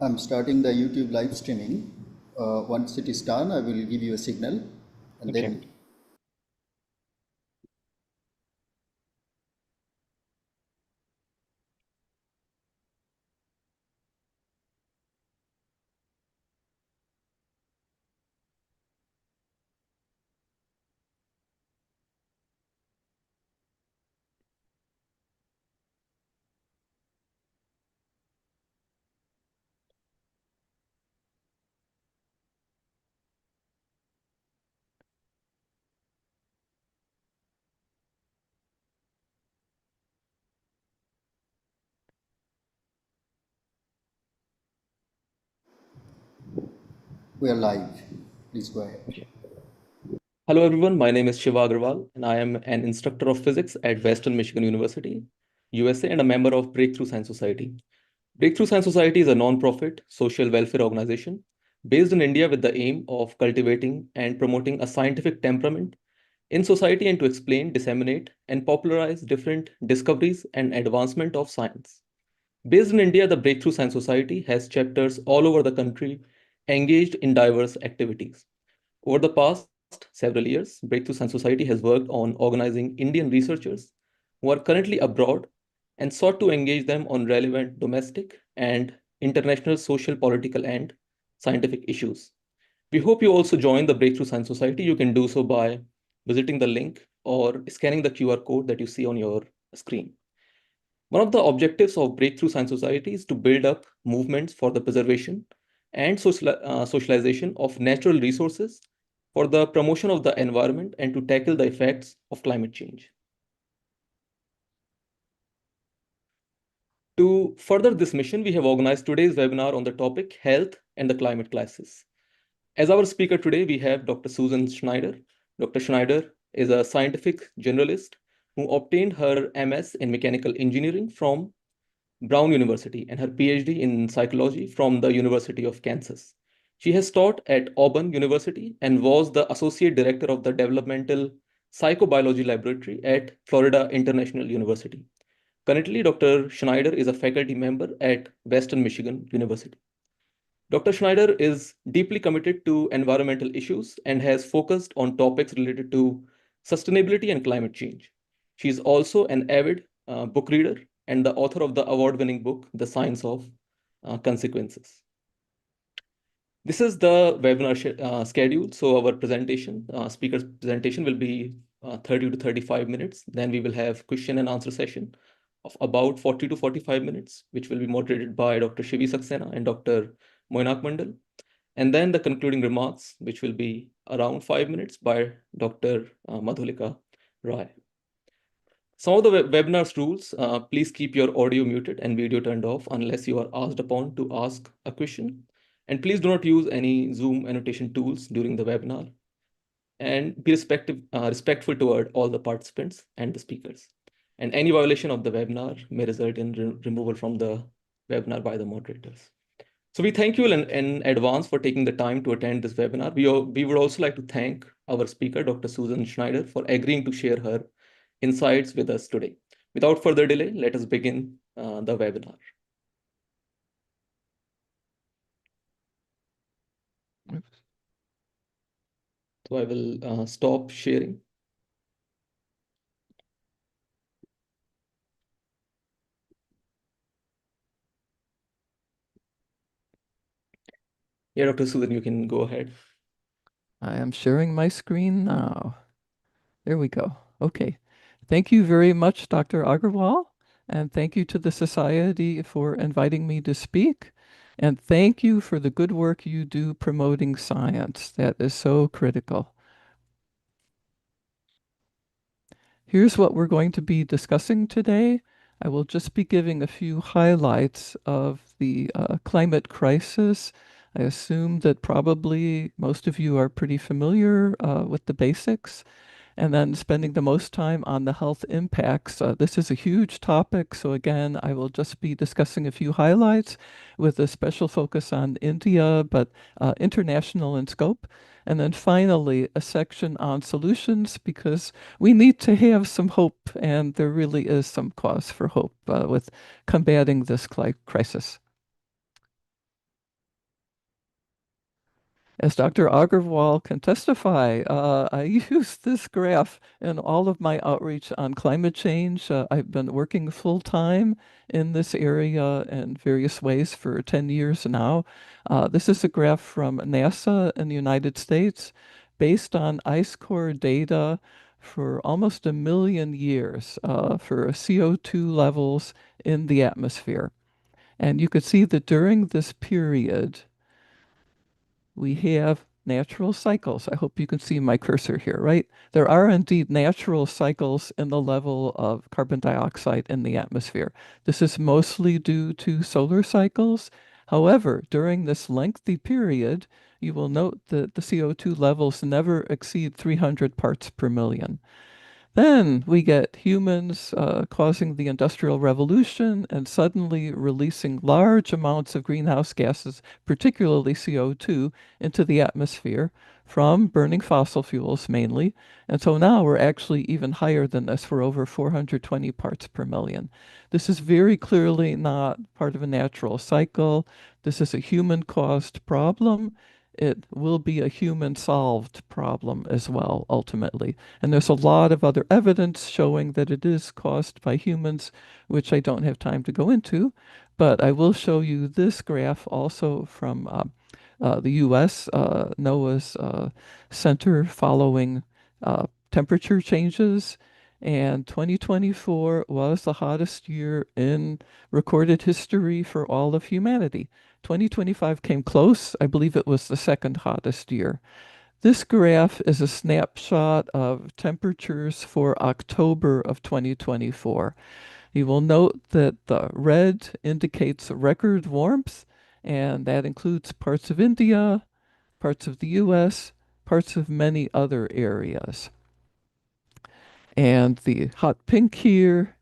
I'm starting the YouTube live streaming. Once it is done, I will give you a signal and Okay. then we are live. Please go ahead. Okay. Hello, everyone. My name is Shiva Agarwal, and I am an instructor of physics at Western Michigan University, USA, and a member of Breakthrough Science Society. Breakthrough Science Society is a non-profit social welfare organization based in India with the aim of cultivating and promoting a scientific temperament in society and to explain, disseminate, and popularize different discoveries and advancement of science. Based in India, the Breakthrough Science Society has chapters all over the country engaged in diverse activities. Over the past several years, Breakthrough Science Society has worked on organizing Indian researchers who are currently abroad and sought to engage them on relevant domestic and international social, political, and scientific issues. We hope you also join the Breakthrough Science Society. You can do so by visiting the link or scanning the QR code that you see on your screen. One of the objectives of Breakthrough Science Society is to build up movements for the preservation and socialization of natural resources for the promotion of the environment and to tackle the effects of climate change. To further this mission, we have organized today's webinar on the topic Health and the Climate Crisis. As our speaker today, we have Dr. Susan Schneider. Dr. Schneider is a scientific journalist who obtained her MS in mechanical engineering from Brown University and her PhD in psychology from the University of Kansas. She has taught at Auburn University and was the associate director of the developmental psychobiology laboratory at Florida International University. Currently, Dr. Schneider is a faculty member at Western Michigan University. Dr. Schneider is deeply committed to environmental issues and has focused on topics related to sustainability and climate change. She is also an avid book reader and the author of the award-winning book, The Science of Consequences. This is the webinar schedule. So our speaker's presentation will be 30 to 35 minutes. Then we will have question and answer session of about 40 to 45 minutes, which will be moderated by Dr. Shivi Saxena and Dr. Moinak Mandal. And then the concluding remarks, which will be around 5 minutes by Dr. Madhulika Rai. Some of the webinar's rules, please keep your audio muted and video turned off unless you are asked upon to ask a question. And please do not use any Zoom annotation tools during the webinar. And be respectful toward all the participants and the speakers. And any violation of the webinar may result in removal from the webinar by the moderators. So we thank you in advance for taking the time to attend this webinar. We would also like to thank our speaker, Dr. Susan Schneider, for agreeing to share her insights with us today. Without further delay, let us begin the webinar. Oops. So I will stop sharing. Yeah, Dr. Susan, you can go ahead. I am sharing my screen now. There we go. Okay. Thank you very much, Dr. Agarwal, and thank you to the Society for inviting me to speak. And thank you for the good work you do promoting science. That is so critical. Here's what we're going to be discussing today. I will just be giving a few highlights of the climate crisis. I assume that probably most of you are pretty familiar with the basics, and then spending the most time on the health impacts. This is a huge topic, so again, I will just be discussing a few highlights with a special focus on India, but international in scope. And then finally, a section on solutions, because we need to have some hope, and there really is some cause for hope with combating this crisis. As Dr. Agarwal can testify, I use this graph in all of my outreach on climate change. I've been working full time in this area in various ways for 10 years now. This is a graph from NASA in the United States based on ice core data for almost 1 million years for CO2 levels in the atmosphere. And you could see that during this period, we have natural cycles. I hope you can see my cursor here, right? There are indeed natural cycles in the level of carbon dioxide in the atmosphere. This is mostly due to solar cycles. However, during this lengthy period, you will note that the CO2 levels never exceed 300 parts per million. Then we get humans causing the Industrial Revolution and suddenly releasing large amounts of greenhouse gases, particularly CO2, into the atmosphere from burning fossil fuels mainly. And so now we're actually even higher than this. We're over 420 parts per million. This is very clearly not part of a natural cycle. This is a human-caused problem. It will be a human-solved problem as well, ultimately. And there's a lot of other evidence showing that it is caused by humans, which I don't have time to go into, but I will show you this graph also from the US, NOAA's center following temperature changes. And 2024 was the hottest year in recorded history for all of humanity. 2025 came close. I believe it was the second hottest year. This graph is a snapshot of temperatures for October of 2024. You will note that the red indicates record warmth, and that includes parts of India, parts of the US, parts of many other areas. And the hot pink here,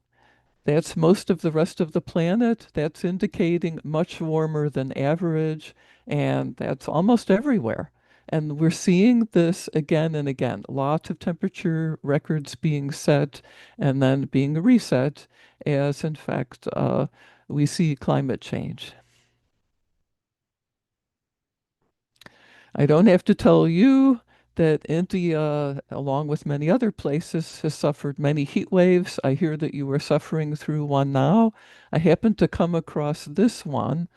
that's most of the rest of the planet. That's indicating much warmer than average, and that's almost everywhere. And we're seeing this again and again. Lots of temperature records being set and then being reset as, in fact, we see climate change. I don't have to tell you that India, along with many other places, has suffered many heat waves. I hear that you are suffering through one now. I happened to come across this one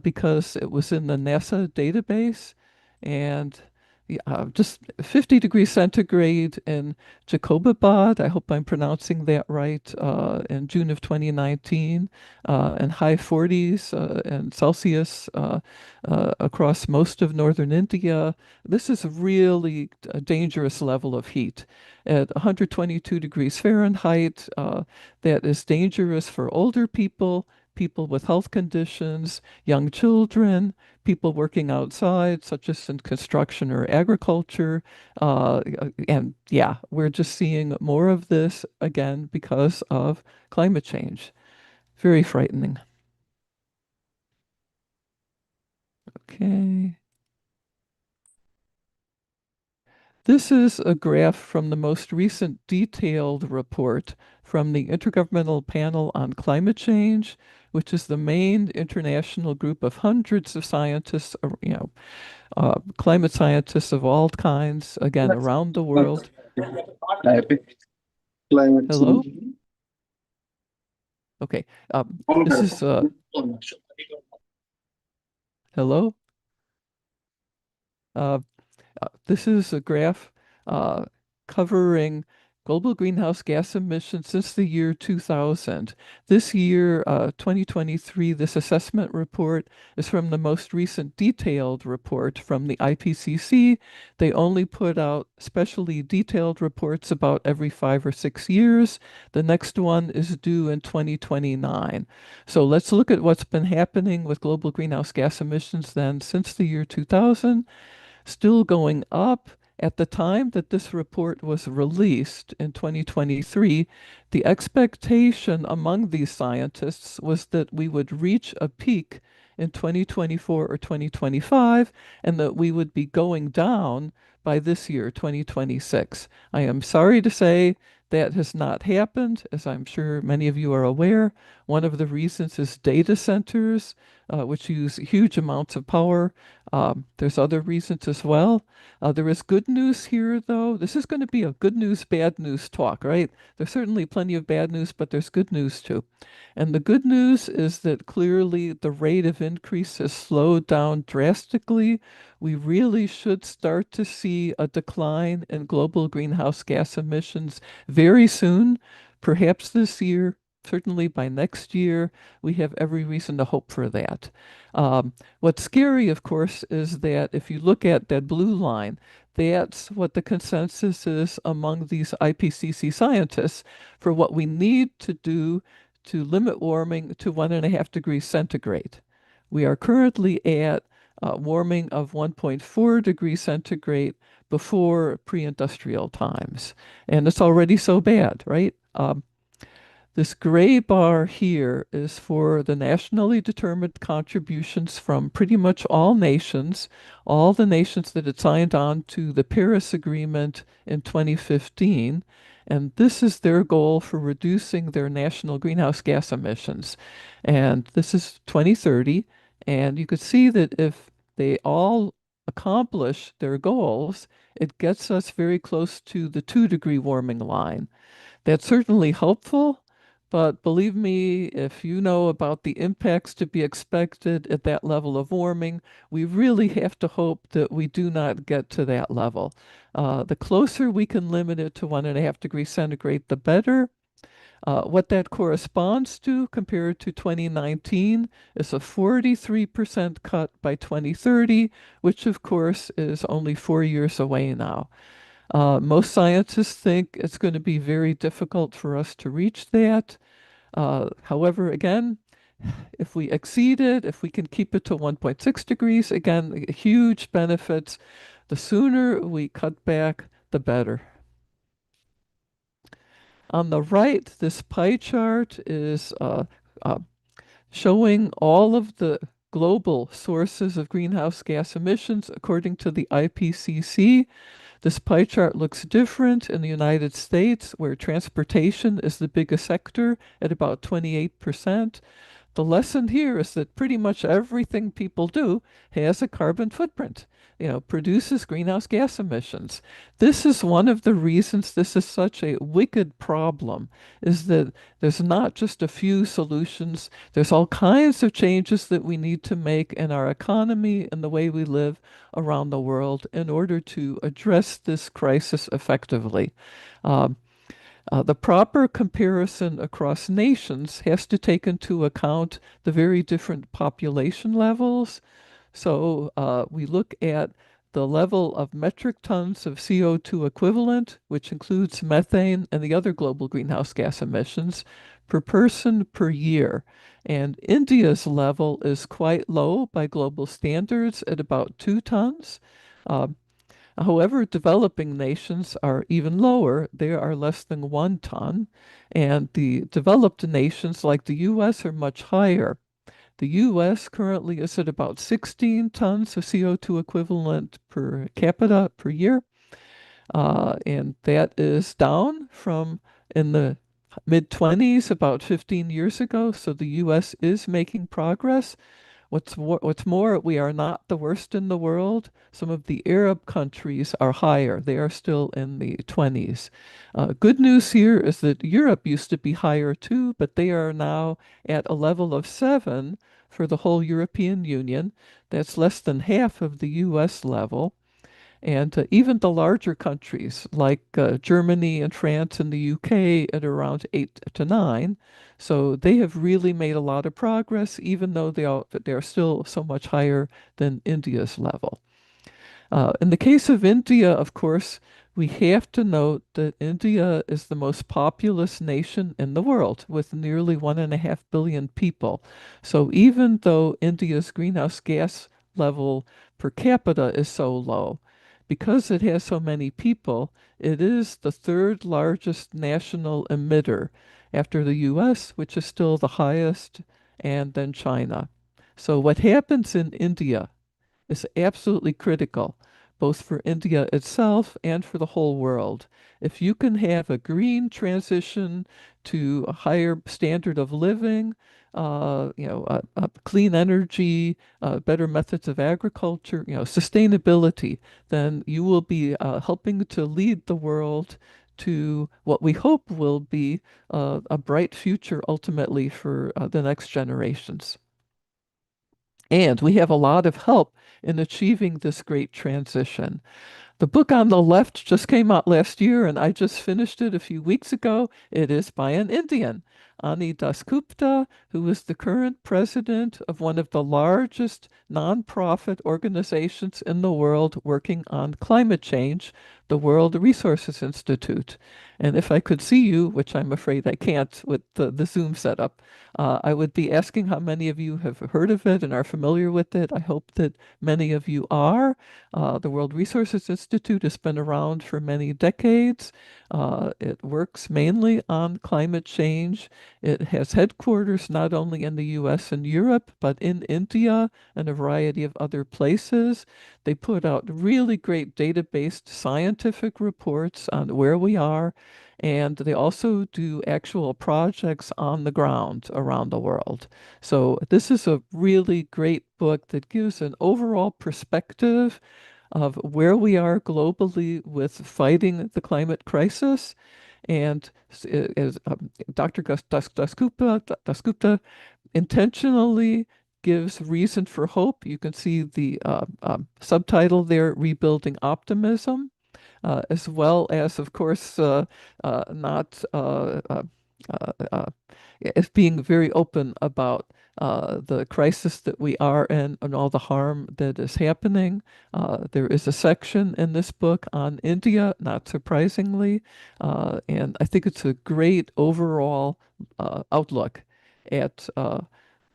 because it was in the NASA database, and just 50 degrees centigrade in Jacobabad, I hope I'm pronouncing that right, in June of 2019, and high 40s in Celsius across most of northern India. This is really a dangerous level of heat. At 122 degrees Fahrenheit, that is dangerous for older people, people with health conditions, young children, people working outside, such as in construction or agriculture. And yeah, we're just seeing more of this again because of climate change. Very frightening. Okay. This is a graph from the most recent detailed report from the Intergovernmental Panel on Climate Change, which is the main international group of hundreds of scientists, climate scientists of all kinds, again, around the world. Climate Hello? change. Okay. This is, hello? This is a graph covering global greenhouse gas emissions since the year 2000. This year, 2023, this assessment report is from the most recent detailed report from the IPCC. They only put out specially detailed reports about every 5 or 6 years. The next one is due in 2029. So let's look at what's been happening with global greenhouse gas emissions then since the year 2000. Still going up. At the time that this report was released in 2023, the expectation among these scientists was that we would reach a peak in 2024 or 2025, and that we would be going down by this year, 2026. I am sorry to say that has not happened, as I'm sure many of you are aware. One of the reasons is data centers. which use huge amounts of power. There's other reasons as well. There is good news here, though. This is going to be a good news, bad news talk, right? There's certainly plenty of bad news, but there's good news too. And the good news is that clearly the rate of increase has slowed down drastically. We really should start to see a decline in global greenhouse gas emissions very soon, perhaps this year, certainly by next year. We have every reason to hope for that. What's scary, of course, is that if you look at that blue line, that's what the consensus is among these IPCC scientists for what we need to do to limit warming to 1.5 degrees centigrade. We are currently at warming of 1.4 degrees centigrade before pre-industrial times. And it's already so bad, right? This gray bar here is for the nationally determined contributions from pretty much all the nations that had signed on to the Paris Agreement in 2015. And this is their goal for reducing their national greenhouse gas emissions. And this is 2030. And you could see that if they all accomplish their goals, it gets us very close to the 2-degree warming line. That's certainly hopeful, but believe me, if you know about the impacts to be expected at that level of warming, we really have to hope that we do not get to that level. The closer we can limit it to 1.5 degrees centigrade, the better. What that corresponds to compared to 2019 is a 43% cut by 2030, which of course is only 4 years away now. Most scientists think it's going to be very difficult for us to reach that. However, again, if we exceed it, if we can keep it to 1.6 degrees, again, huge benefits. The sooner we cut back, the better. On the right, this pie chart is showing all of the global sources of greenhouse gas emissions according to the IPCC. This pie chart looks different in the United States, where transportation is the biggest sector at about 28%. The lesson here is that pretty much everything people do has a carbon footprint, produces greenhouse gas emissions. This is one of the reasons this is such a wicked problem, is that there's not just a few solutions. There's all kinds of changes that we need to make in our economy and the way we live around the world in order to address this crisis effectively. The proper comparison across nations has to take into account the very different population levels. So we look at the level of metric tons of CO2 equivalent, which includes methane and the other global greenhouse gas emissions, per person per year. And India's level is quite low by global standards at about 2 tons. However, developing nations are even lower. They are less than 1 ton. And the developed nations like the US are much higher. The US currently is at about 16 tons of CO2 equivalent per capita per year. And that is down from in the mid-20s about 15 years ago. So the US is making progress. What's more, we are not the worst in the world. Some of the Arab countries are higher. They are still in the 20s. Good news here is that Europe used to be higher too, but they are now at a level of 7 for the whole European Union. That's less than half of the US level. And even the larger countries like Germany and France and the UK at around 8 to 9. So they have really made a lot of progress, even though they are still so much higher than India's level. In the case of India, of course, we have to note that India is the most populous nation in the world with nearly 1.5 billion people. So even though India's greenhouse gas level per capita is so low, because it has so many people, it is the 3rd largest national emitter after the US, which is still the highest, and then China. So what happens in India is absolutely critical. both for India itself and for the whole world. If you can have a green transition to a higher standard of living, clean energy, better methods of agriculture, sustainability, then you will be helping to lead the world to what we hope will be a bright future ultimately for the next generations. And we have a lot of help in achieving this great transition. The book on the left just came out last year, and I just finished it a few weeks ago. It is by an Indian, Ani Dasgupta, who is the current president of one of the largest nonprofit organizations in the world working on climate change, the World Resources Institute. And if I could see you, which I'm afraid I can't with the Zoom setup, I would be asking how many of you have heard of it and are familiar with it. I hope that many of you are. The World Resources Institute has been around for many decades. It works mainly on climate change. It has headquarters not only in the US and Europe, but in India and a variety of other places. They put out really great data-based scientific reports on where we are, and they also do actual projects on the ground around the world. So this is a really great book that gives an overall perspective of where we are globally with fighting the climate crisis. And as Dr. Dasgupta intentionally gives reason for hope. You can see the subtitle there, Rebuilding Optimism, as well as, of course, not as being very open about the crisis that we are in and all the harm that is happening. There is a section in this book on India, not surprisingly, and I think it's a great overall outlook at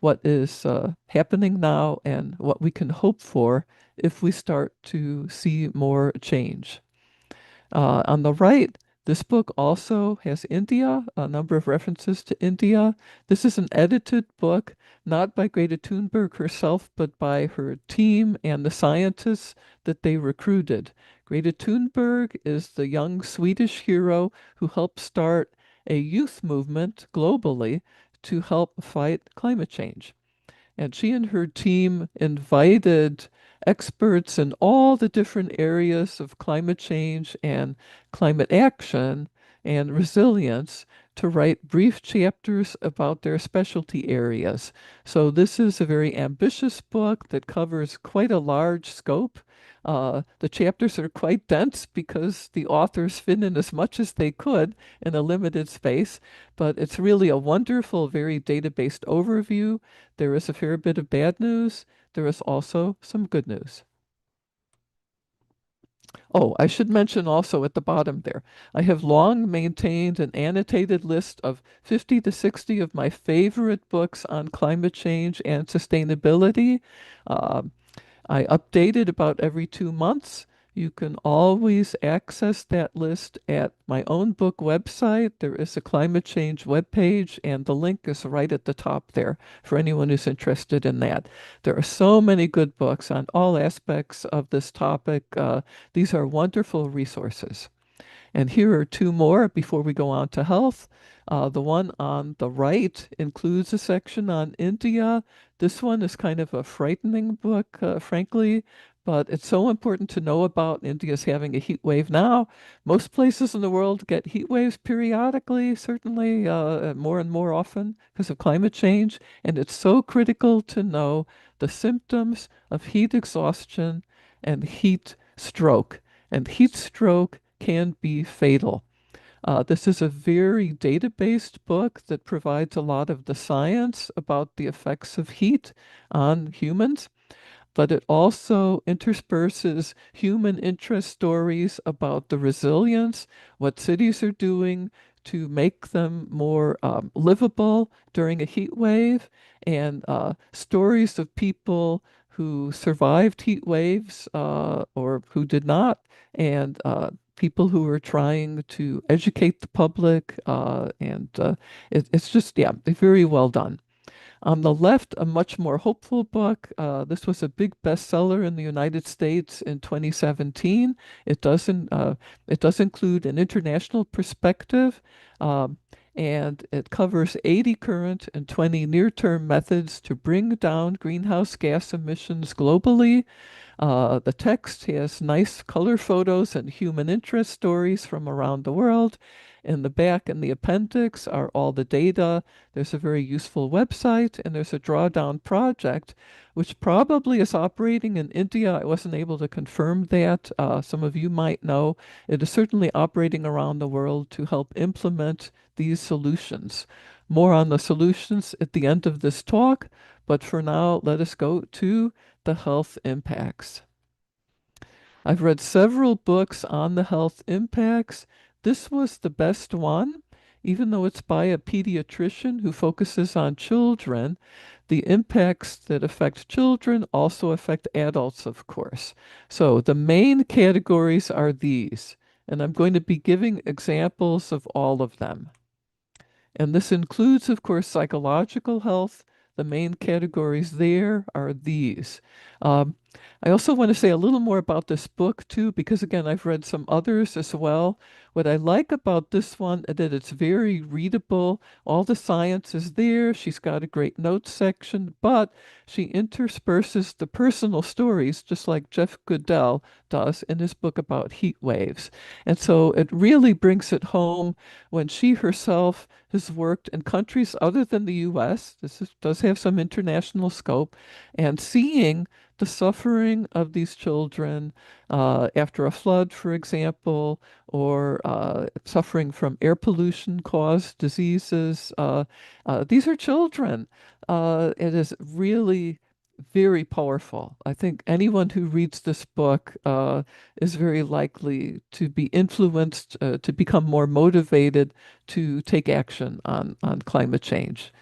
what is happening now and what we can hope for if we start to see more change. On the right, this book also has India, a number of references to India. This is an edited book, not by Greta Thunberg herself, but by her team and the scientists that they recruited. Greta Thunberg is the young Swedish hero who helped start a youth movement globally to help fight climate change. And she and her team invited experts in all the different areas of climate change and climate action and resilience to write brief chapters about their specialty areas. So this is a very ambitious book that covers quite a large scope. The chapters are quite dense because the authors fit in as much as they could in a limited space, but it's really a wonderful, very data-based overview. There is a fair bit of bad news. There is also some good news. Oh, I should mention also at the bottom there, I have long maintained an annotated list of 50 to 60 of my favorite books on climate change and sustainability. Uh, I update it about every 2 months. You can always access that list at my own book website. There is a climate change webpage, and the link is right at the top there for anyone who's interested in that. There are so many good books on all aspects of this topic. These are wonderful resources. And here are two more before we go on to health. The one on the right includes a section on India. This one is kind of a frightening book, frankly, but it's so important to know about. India's having a heat wave now. Most places in the world get heat waves periodically, certainly more and more often because of climate change. And it's so critical to know the symptoms of heat exhaustion and heat stroke. And heat stroke can be fatal. This is a very data-based book that provides a lot of the science about the effects of heat on humans, but it also intersperses human interest stories about the resilience, what cities are doing to make them more livable during a heat wave, and stories of people who survived heat waves or who did not, and people who are trying to educate the public, and it's just, yeah, very well done. On the left, a much more hopeful book. This was a big bestseller in the United States in 2017. It does include an international perspective, um, and it covers 80 current and 20 near-term methods to bring down greenhouse gas emissions globally. The text has nice color photos and human interest stories from around the world. In the back and the appendix are all the data. There's a very useful website, and there's a drawdown project, which probably is operating in India. I wasn't able to confirm that. Some of you might know. It is certainly operating around the world to help implement these solutions. More on the solutions at the end of this talk, but for now, let us go to the health impacts. I've read several books on the health impacts. This was the best one, even though it's by a pediatrician who focuses on children. The impacts that affect children also affect adults, of course. So the main categories are these, and I'm going to be giving examples of all of them. And this includes, of course, psychological health. The main categories there are these. Um, I also want to say a little more about this book too, because again, I've read some others as well. What I like about this one is that it's very readable. All the science is there. She's got a great notes section, but she intersperses the personal stories, just like Jeff Goodell does in his book about heat waves. And so it really brings it home when she herself has worked in countries other than the US. Does have some international scope, and seeing the suffering of these children after a flood, for example, or suffering from air pollution caused diseases. These are children. It is really very powerful. I think anyone who reads this book is very likely to be influenced, to become more motivated to take action on climate change.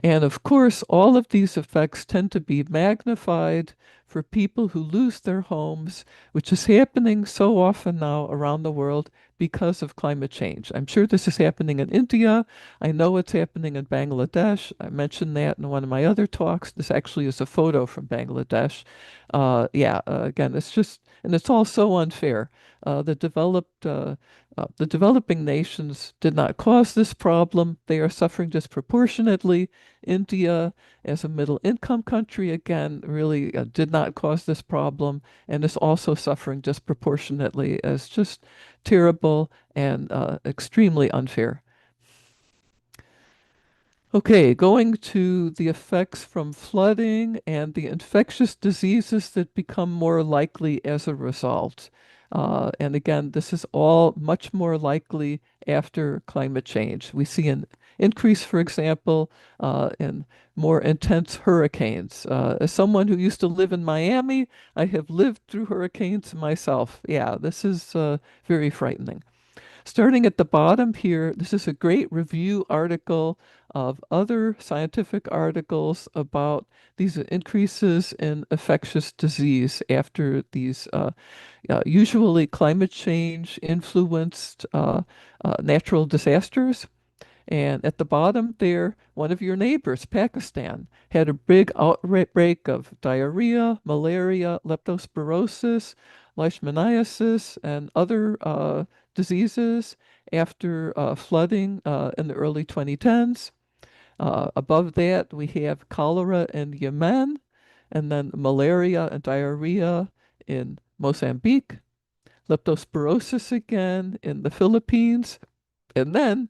And of course, all of these effects tend to be magnified for people who lose their homes, which is happening so often now around the world because of climate change. I'm sure this is happening in India. I know it's happening in Bangladesh. I mentioned that in one of my other talks. This actually is a photo from Bangladesh. Again, it's just, and it's all so unfair. The developing nations did not cause this problem. They are suffering disproportionately. India, as a middle income country, again, really did not cause this problem and is also suffering disproportionately as just terrible and extremely unfair. Okay, going to the effects from flooding and the infectious diseases that become more likely as a result. And again, this is all much more likely after climate change. We see an increase, for example, in more intense hurricanes. As someone who used to live in Miami, I have lived through hurricanes myself. Yeah, this is very frightening. Starting at the bottom here, this is a great review article of other scientific articles about these increases in infectious disease after these usually climate change influenced natural disasters. And at the bottom there, one of your neighbors, Pakistan, had a big outbreak of diarrhea, malaria, leptospirosis, leishmaniasis, and other diseases after flooding in the early 2010s. Above that, we have cholera in Yemen, and then malaria and diarrhea in Mozambique, leptospirosis again in the Philippines, and then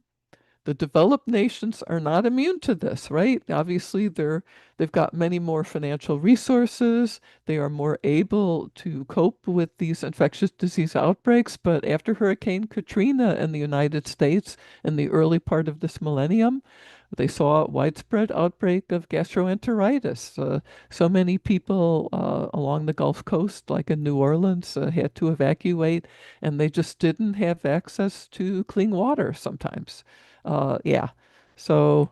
the developed nations are not immune to this, right? Obviously, they've got many more financial resources. They are more able to cope with these infectious disease outbreaks. But after Hurricane Katrina in the United States in the early part of this millennium, they saw a widespread outbreak of gastroenteritis. So many people along the Gulf Coast, like in New Orleans, had to evacuate, and they just didn't have access to clean water sometimes. Yeah, so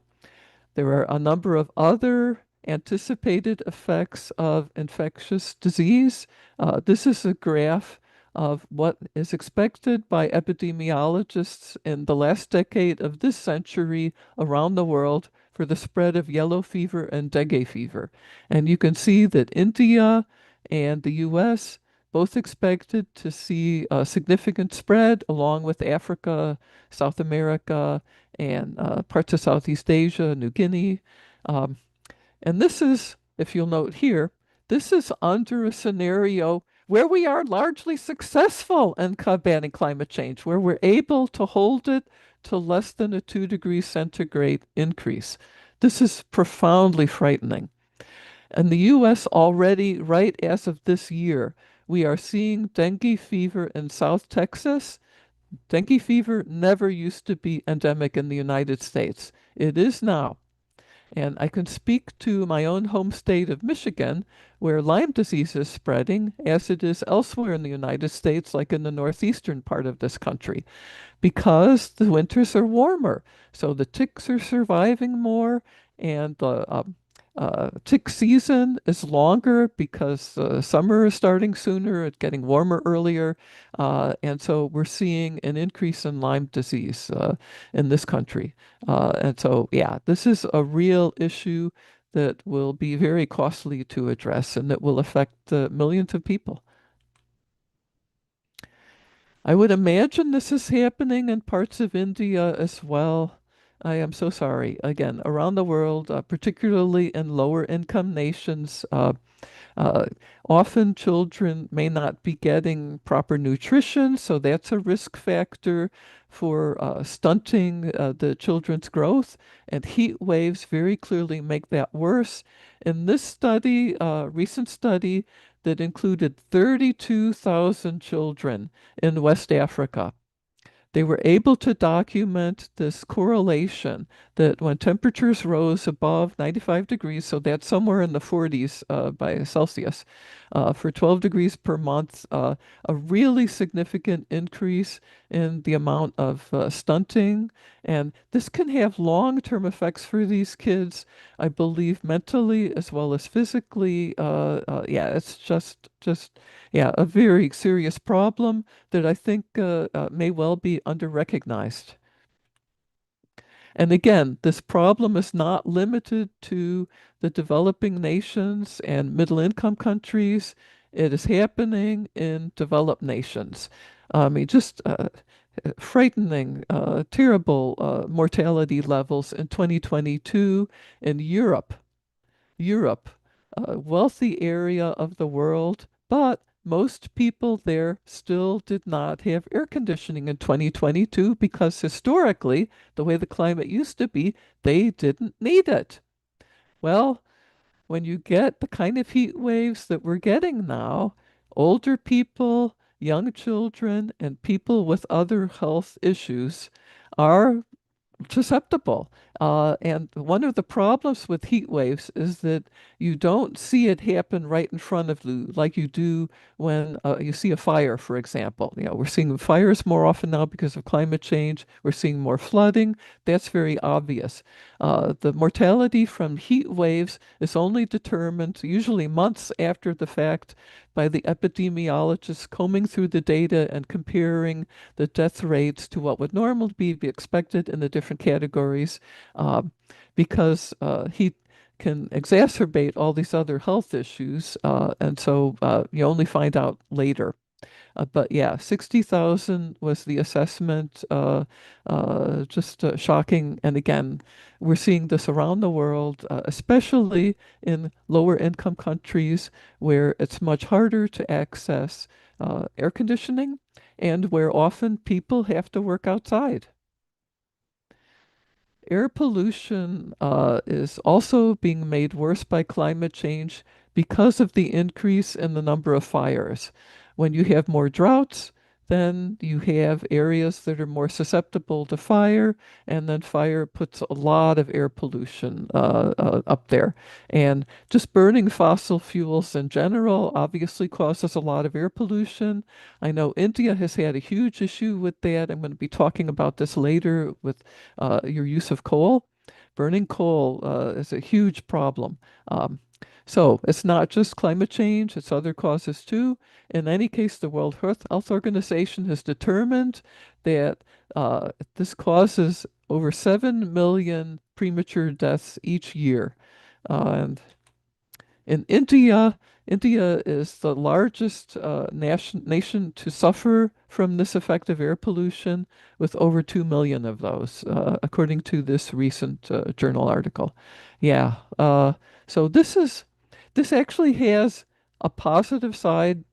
there are a number of other anticipated effects of infectious disease. This is a graph of what is expected by epidemiologists in the last decade of this century around the world for the spread of yellow fever and dengue fever. And you can see that India and the US both expected to see a significant spread along with Africa, South America, and parts of Southeast Asia, New Guinea. Um, and this is, if you'll note here, this is under a scenario where we are largely successful in combating climate change, where we're able to hold it to less than a 2 degree centigrade increase. This is profoundly frightening. In the US already, right as of this year, we are seeing dengue fever in South Texas. Dengue fever never used to be endemic in the United States. It is now. And I can speak to my own home state of Michigan, where Lyme disease is spreading, as it is elsewhere in the United States, like in the northeastern part of this country, because the winters are warmer. So the ticks are surviving more, and the tick season is longer because summer is starting sooner, it's getting warmer earlier. And so we're seeing an increase in Lyme disease in this country. And so, yeah, this is a real issue that will be very costly to address and that will affect millions of people. I would imagine this is happening in parts of India as well. I am so sorry. Again, around the world, particularly in lower income nations, uh, often children may not be getting proper nutrition, so that's a risk factor for stunting the children's growth. And heat waves very clearly make that worse. In this study, recent study that included 32,000 children in West Africa, they were able to document this correlation that when temperatures rose above 95 degrees, so that's somewhere in the 40s by Celsius, for 12 degrees per month, a really significant increase in the amount of stunting. And this can have long-term effects for these kids, I believe, mentally as well as physically. Yeah, it's just yeah, a very serious problem that I think may well be under-recognized. And again, this problem is not limited to the developing nations and middle-income countries. It is happening in developed nations. I mean, just frightening, terrible mortality levels in 2022 in Europe. Europe, a wealthy area of the world, but most people there still did not have air conditioning in 2022 because historically, the way the climate used to be, they didn't need it. Well, when you get the kind of heat waves that we're getting now, older people, young children, and people with other health issues are susceptible. And one of the problems with heat waves is that you don't see it happen right in front of you like you do when you see a fire, for example. You know, we're seeing fires more often now because of climate change. We're seeing more flooding. That's very obvious. The mortality from heat waves is only determined usually months after the fact by the epidemiologists combing through the data and comparing the death rates to what would normally be expected in the different categories, because heat can exacerbate all these other health issues, and so you only find out later. But yeah, 60,000 was the assessment. Just shocking. And again, we're seeing this around the world, especially in lower income countries where it's much harder to access air conditioning and where often people have to work outside. Air pollution is also being made worse by climate change because of the increase in the number of fires. When you have more droughts, then you have areas that are more susceptible to fire, and then fire puts a lot of air pollution up there. And just burning fossil fuels in general obviously causes a lot of air pollution. I know India has had a huge issue with that. I'm going to be talking about this later with your use of coal. Burning coal is a huge problem. So it's not just climate change, it's other causes too. In any case, the World Health Organization has determined that this causes over 7 million premature deaths each year. And in India, India is the largest nation to suffer from this effective air pollution, with over 2 million of those, according to this recent journal article. Yeah, so this actually has a positive side.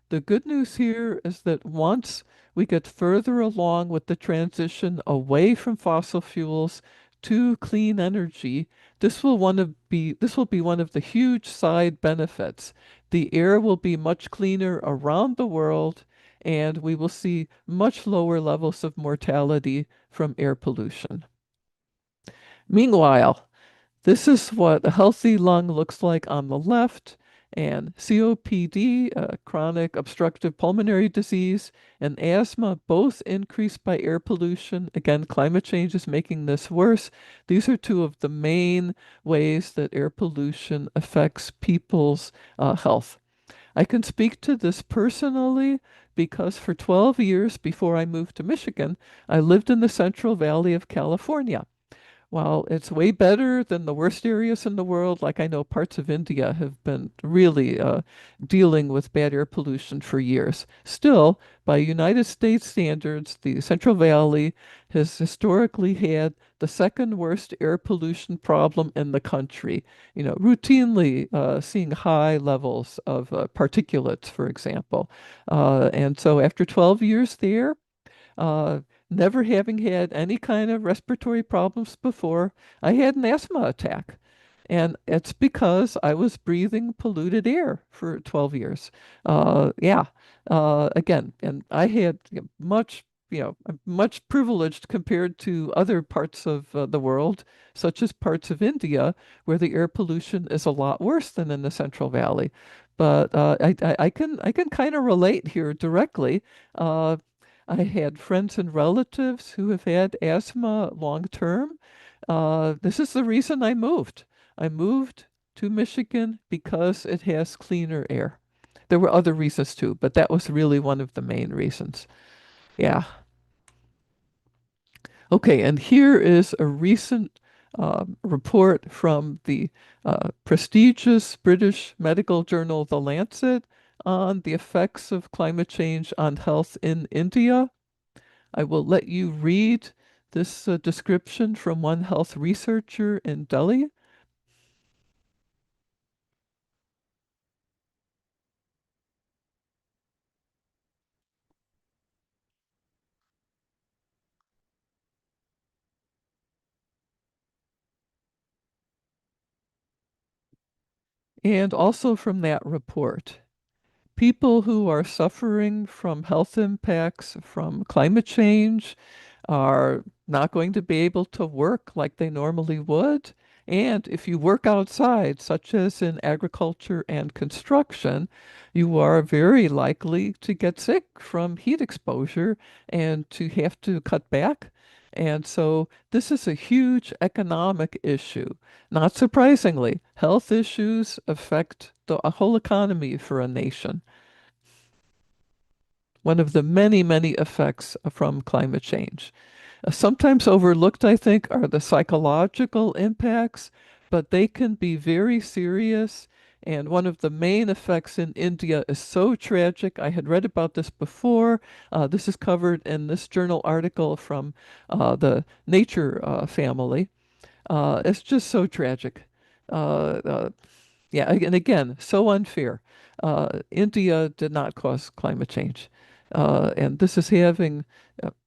The good news here is that once we get further along with the transition away from fossil fuels to clean energy, this will be one of the huge side benefits. The air will be much cleaner around the world, and we will see much lower levels of mortality from air pollution. Meanwhile, this is what a healthy lung looks like on the left, and COPD, chronic obstructive pulmonary disease, and asthma both increased by air pollution. Again, climate change is making this worse. These are two of the main ways that air pollution affects people's health. I can speak to this personally because for 12 years before I moved to Michigan, I lived in the Central Valley of California. While it's way better than the worst areas in the world, like I know parts of India have been really dealing with bad air pollution for years. Still, by United States standards, the Central Valley has historically had the second worst air pollution problem in the country. Routinely seeing high levels of particulates, for example. And so after 12 years there, uh, never having had any kind of respiratory problems before, I had an asthma attack. And it's because I was breathing polluted air for 12 years. Yeah. Again, and I had I'm much privileged compared to other parts of the world, such as parts of India, where the air pollution is a lot worse than in the Central Valley. But I can kind of relate here directly. Uh, I had friends and relatives who have had asthma long term. This is the reason I moved. I moved to Michigan because it has cleaner air. There were other reasons too, but that was really one of the main reasons. Yeah. Okay, and here is a recent report from the prestigious British medical journal, The Lancet, on the effects of climate change on health in India. I will let you read this description from one health researcher in Delhi. And also from that report, people who are suffering from health impacts from climate change are not going to be able to work like they normally would. And if you work outside, such as in agriculture and construction, you are very likely to get sick from heat exposure and to have to cut back. And so this is a huge economic issue. Not surprisingly, health issues affect the whole economy for a nation. One of the many, many effects from climate change. Sometimes overlooked, I think, are the psychological impacts, but they can be very serious. And one of the main effects in India is so tragic. I had read about this before. This is covered in this journal article from the Nature family. It's just so tragic. Uh, uh, yeah, and again, so unfair. India did not cause climate change. And this is having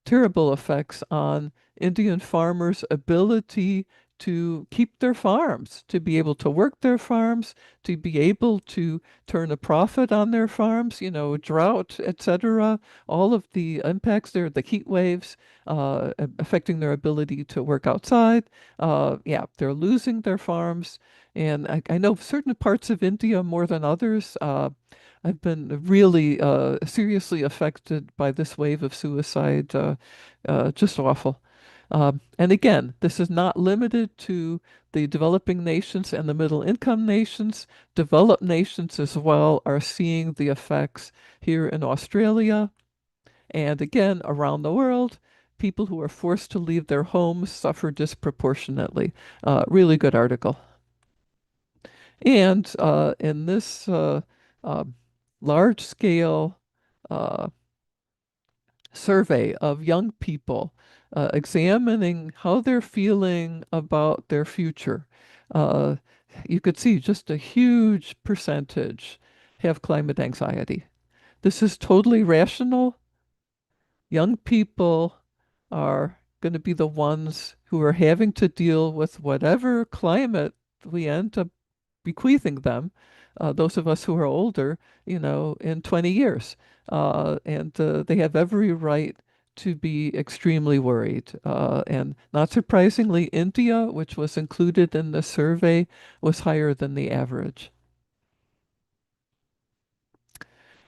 terrible effects on Indian farmers' ability to keep their farms, to be able to work their farms, to be able to turn a profit on their farms, drought, etc. All of the impacts there, the heat waves affecting their ability to work outside. Yeah, they're losing their farms. And I know certain parts of India more than others. I've been really seriously affected by this wave of suicide. Just awful. And again, this is not limited to the developing nations and the middle income nations. Developed nations as well are seeing the effects here in Australia. And again, around the world, people who are forced to leave their homes suffer disproportionately. Really good article. And in this uh, large scale uh, survey of young people examining how they're feeling about their future, uh, you could see just a huge percentage have climate anxiety. This is totally rational. Young people are going to be the ones who are having to deal with whatever climate we end up bequeathing them, those of us who are older, in 20 years. And they have every right to be extremely worried. And not surprisingly, India, which was included in the survey, was higher than the average.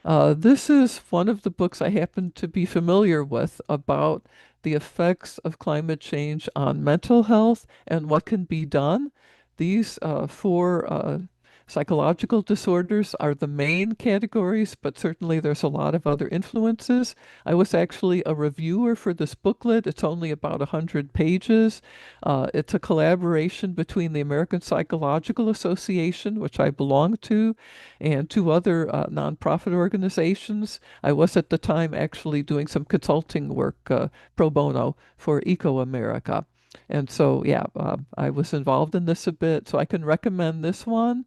This is one of the books I happen to be familiar with about the effects of climate change on mental health and what can be done. These four psychological disorders are the main categories, but certainly there's a lot of other influences. I was actually a reviewer for this booklet. It's only about 100 pages. It's a collaboration between the American Psychological Association, which I belong to, and two other nonprofit organizations. I was at the time actually doing some consulting work pro bono for Eco America. And so, yeah, I was involved in this a bit, so I can recommend this one.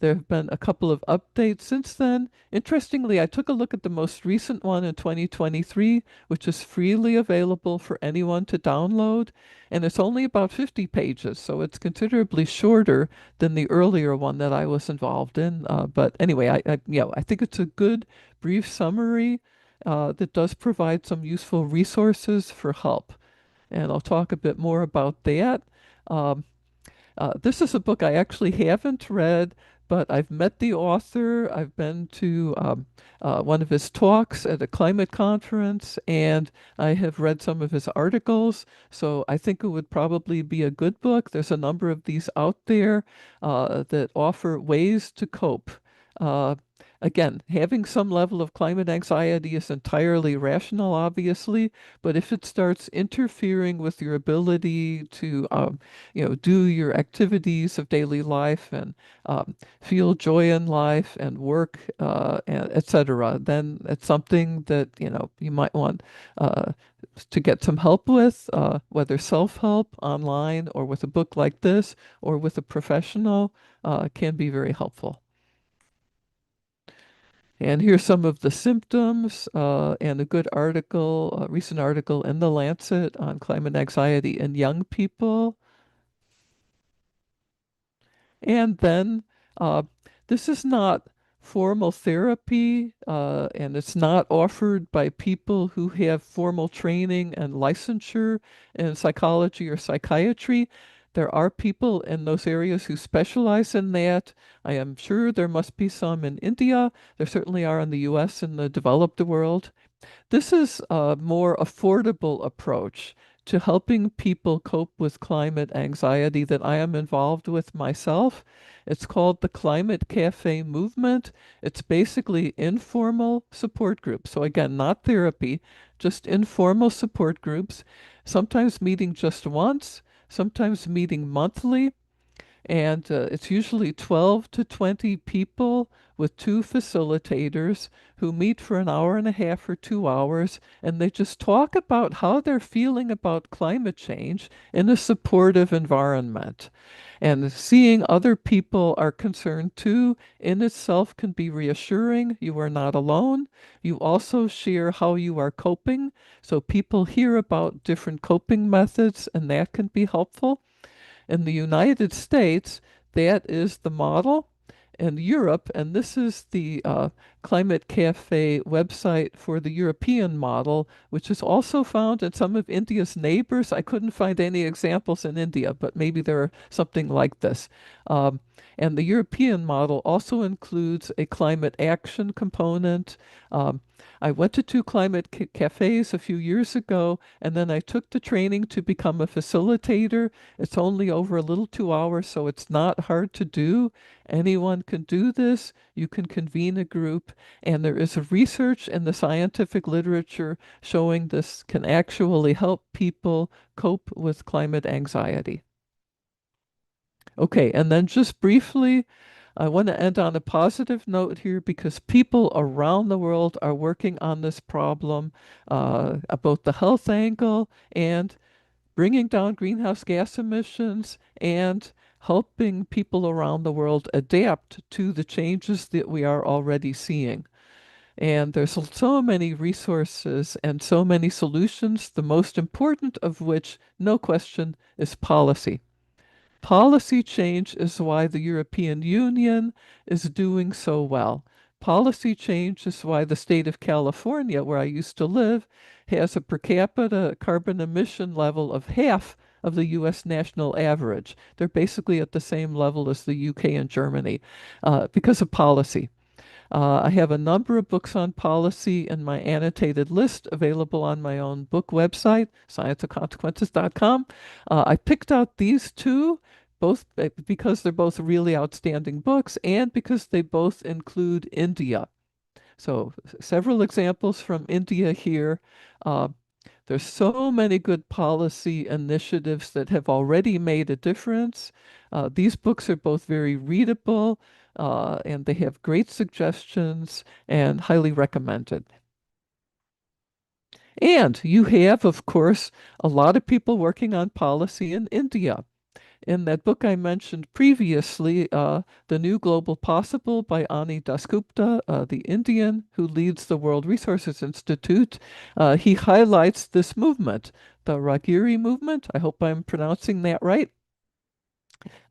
There have been a couple of updates since then. Interestingly, I took a look at the most recent one in 2023, which is freely available for anyone to download, and it's only about 50 pages, so it's considerably shorter than the earlier one that I was involved in. But anyway, I think it's a good brief summary that does provide some useful resources for help, and I'll talk a bit more about that. Um, this is a book I actually haven't read, but I've met the author. I've been to one of his talks at a climate conference, and I have read some of his articles. So I think it would probably be a good book. There's a number of these out there that offer ways to cope. Uh, Again, having some level of climate anxiety is entirely rational, obviously, but if it starts interfering with your ability to do your activities of daily life and feel joy in life and work, and etc., then it's something that you might want to get some help with, whether self-help online or with a book like this or with a professional, can be very helpful. And here's some of the symptoms and a good article, a recent article in The Lancet on climate anxiety in young people. And then uh, this is not formal therapy, and it's not offered by people who have formal training and licensure in psychology or psychiatry. There are people in those areas who specialize in that. I am sure there must be some in India. There certainly are in the US and the developed world. This is a more affordable approach to helping people cope with climate anxiety that I am involved with myself. It's called the Climate Cafe Movement. It's basically informal support groups. So again, not therapy, just informal support groups, sometimes meeting just once, sometimes meeting monthly. And it's usually 12 to 20 people with two facilitators who meet for an hour and a half or 2 hours, and they just talk about how they're feeling about climate change in a supportive environment. And seeing other people are concerned too in itself can be reassuring. You are not alone. You also share how you are coping. So people hear about different coping methods, and that can be helpful. In the United States, that is the model. In Europe, and this is the Climate Cafe website for the European model, which is also found in some of India's neighbors. I couldn't find any examples in India, but maybe there are something like this. Um, and the European model also includes a climate action component. Um, I went to two climate cafes a few years ago, and then I took the training to become a facilitator. It's only over a little 2 hours, so it's not hard to do. Anyone can do this. You can convene a group, and there is a research in the scientific literature showing this can actually help people cope with climate anxiety. Okay, and then just briefly, I want to end on a positive note here because people around the world are working on this problem, both the health angle and bringing down greenhouse gas emissions and helping people around the world adapt to the changes that we are already seeing. And there's so many resources and so many solutions, the most important of which, no question, is policy. Policy change is why the European Union is doing so well. Policy change is why the state of California, where I used to live, has a per capita carbon emission level of half of the US national average. They're basically at the same level as the UK and Germany because of policy. I have a number of books on policy in my annotated list available on my own book website, scienceofconsequences.com. I picked out these two, both because they're both really outstanding books and because they both include India. So several examples from India here. Uh, there's so many good policy initiatives that have already made a difference. These books are both very readable and they have great suggestions and highly recommended. And you have, of course, a lot of people working on policy in India. In that book I mentioned previously, The New Global Possible by Ani Dasgupta, the Indian who leads the World Resources Institute, he highlights this movement, the Ragiri movement. I hope I'm pronouncing that right.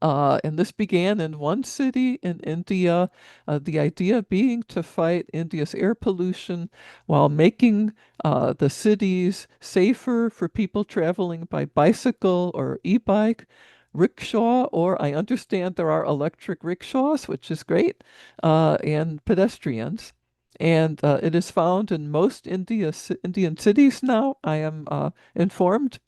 And this began in one city in India, the idea being to fight India's air pollution while making the cities safer for people traveling by bicycle or e-bike, rickshaw, or I understand there are electric rickshaws, which is great, and pedestrians. And it is found in most Indian cities now, I am informed.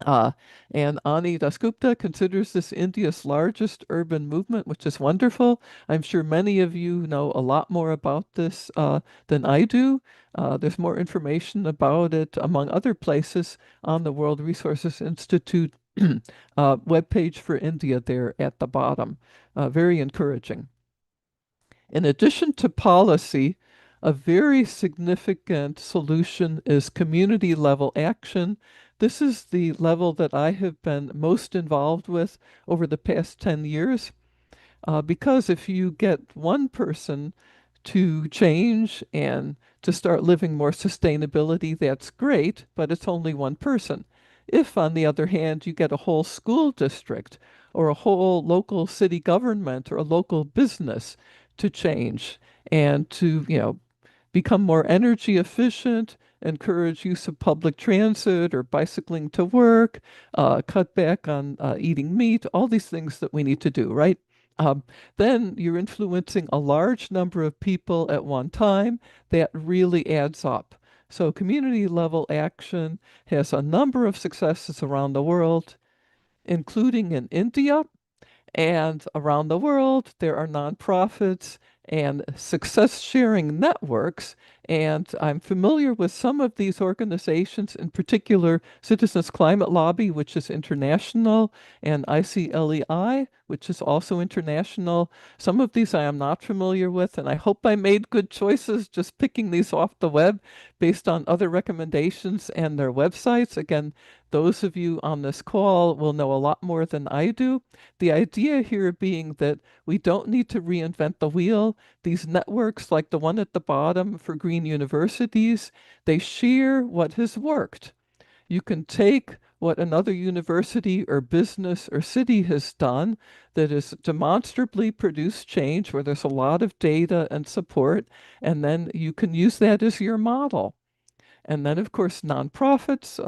Uh, and Ani Dasgupta considers this India's largest urban movement, which is wonderful. I'm sure many of you know a lot more about this than I do. There's more information about it, among other places, on the World Resources Institute webpage for India there at the bottom. Very encouraging. In addition to policy, a very significant solution is community level action. This is the level that I have been most involved with over the past 10 years. Because if you get one person to change and to start living more sustainability, that's great, but it's only one person. If, on the other hand, you get a whole school district or a whole local city government or a local business to change and to, become more energy efficient, encourage use of public transit or bicycling to work, cut back on eating meat, all these things that we need to do, right? Then you're influencing a large number of people at one time. That really adds up. So community level action has a number of successes around the world, including in India. And around the world, there are nonprofits and success sharing networks. And I'm familiar with some of these organizations, in particular Citizens Climate Lobby, which is international, and ICLEI, which is also international. Some of these I am not familiar with, and I hope I made good choices just picking these off the web based on other recommendations and their websites. Again, those of you on this call will know a lot more than I do. The idea here being that we don't need to reinvent the wheel. These networks, like the one at the bottom for green universities, they share what has worked. You can take what another university or business or city has done that has demonstrably produced change, where there's a lot of data and support, and then you can use that as your model. And then, of course, nonprofits,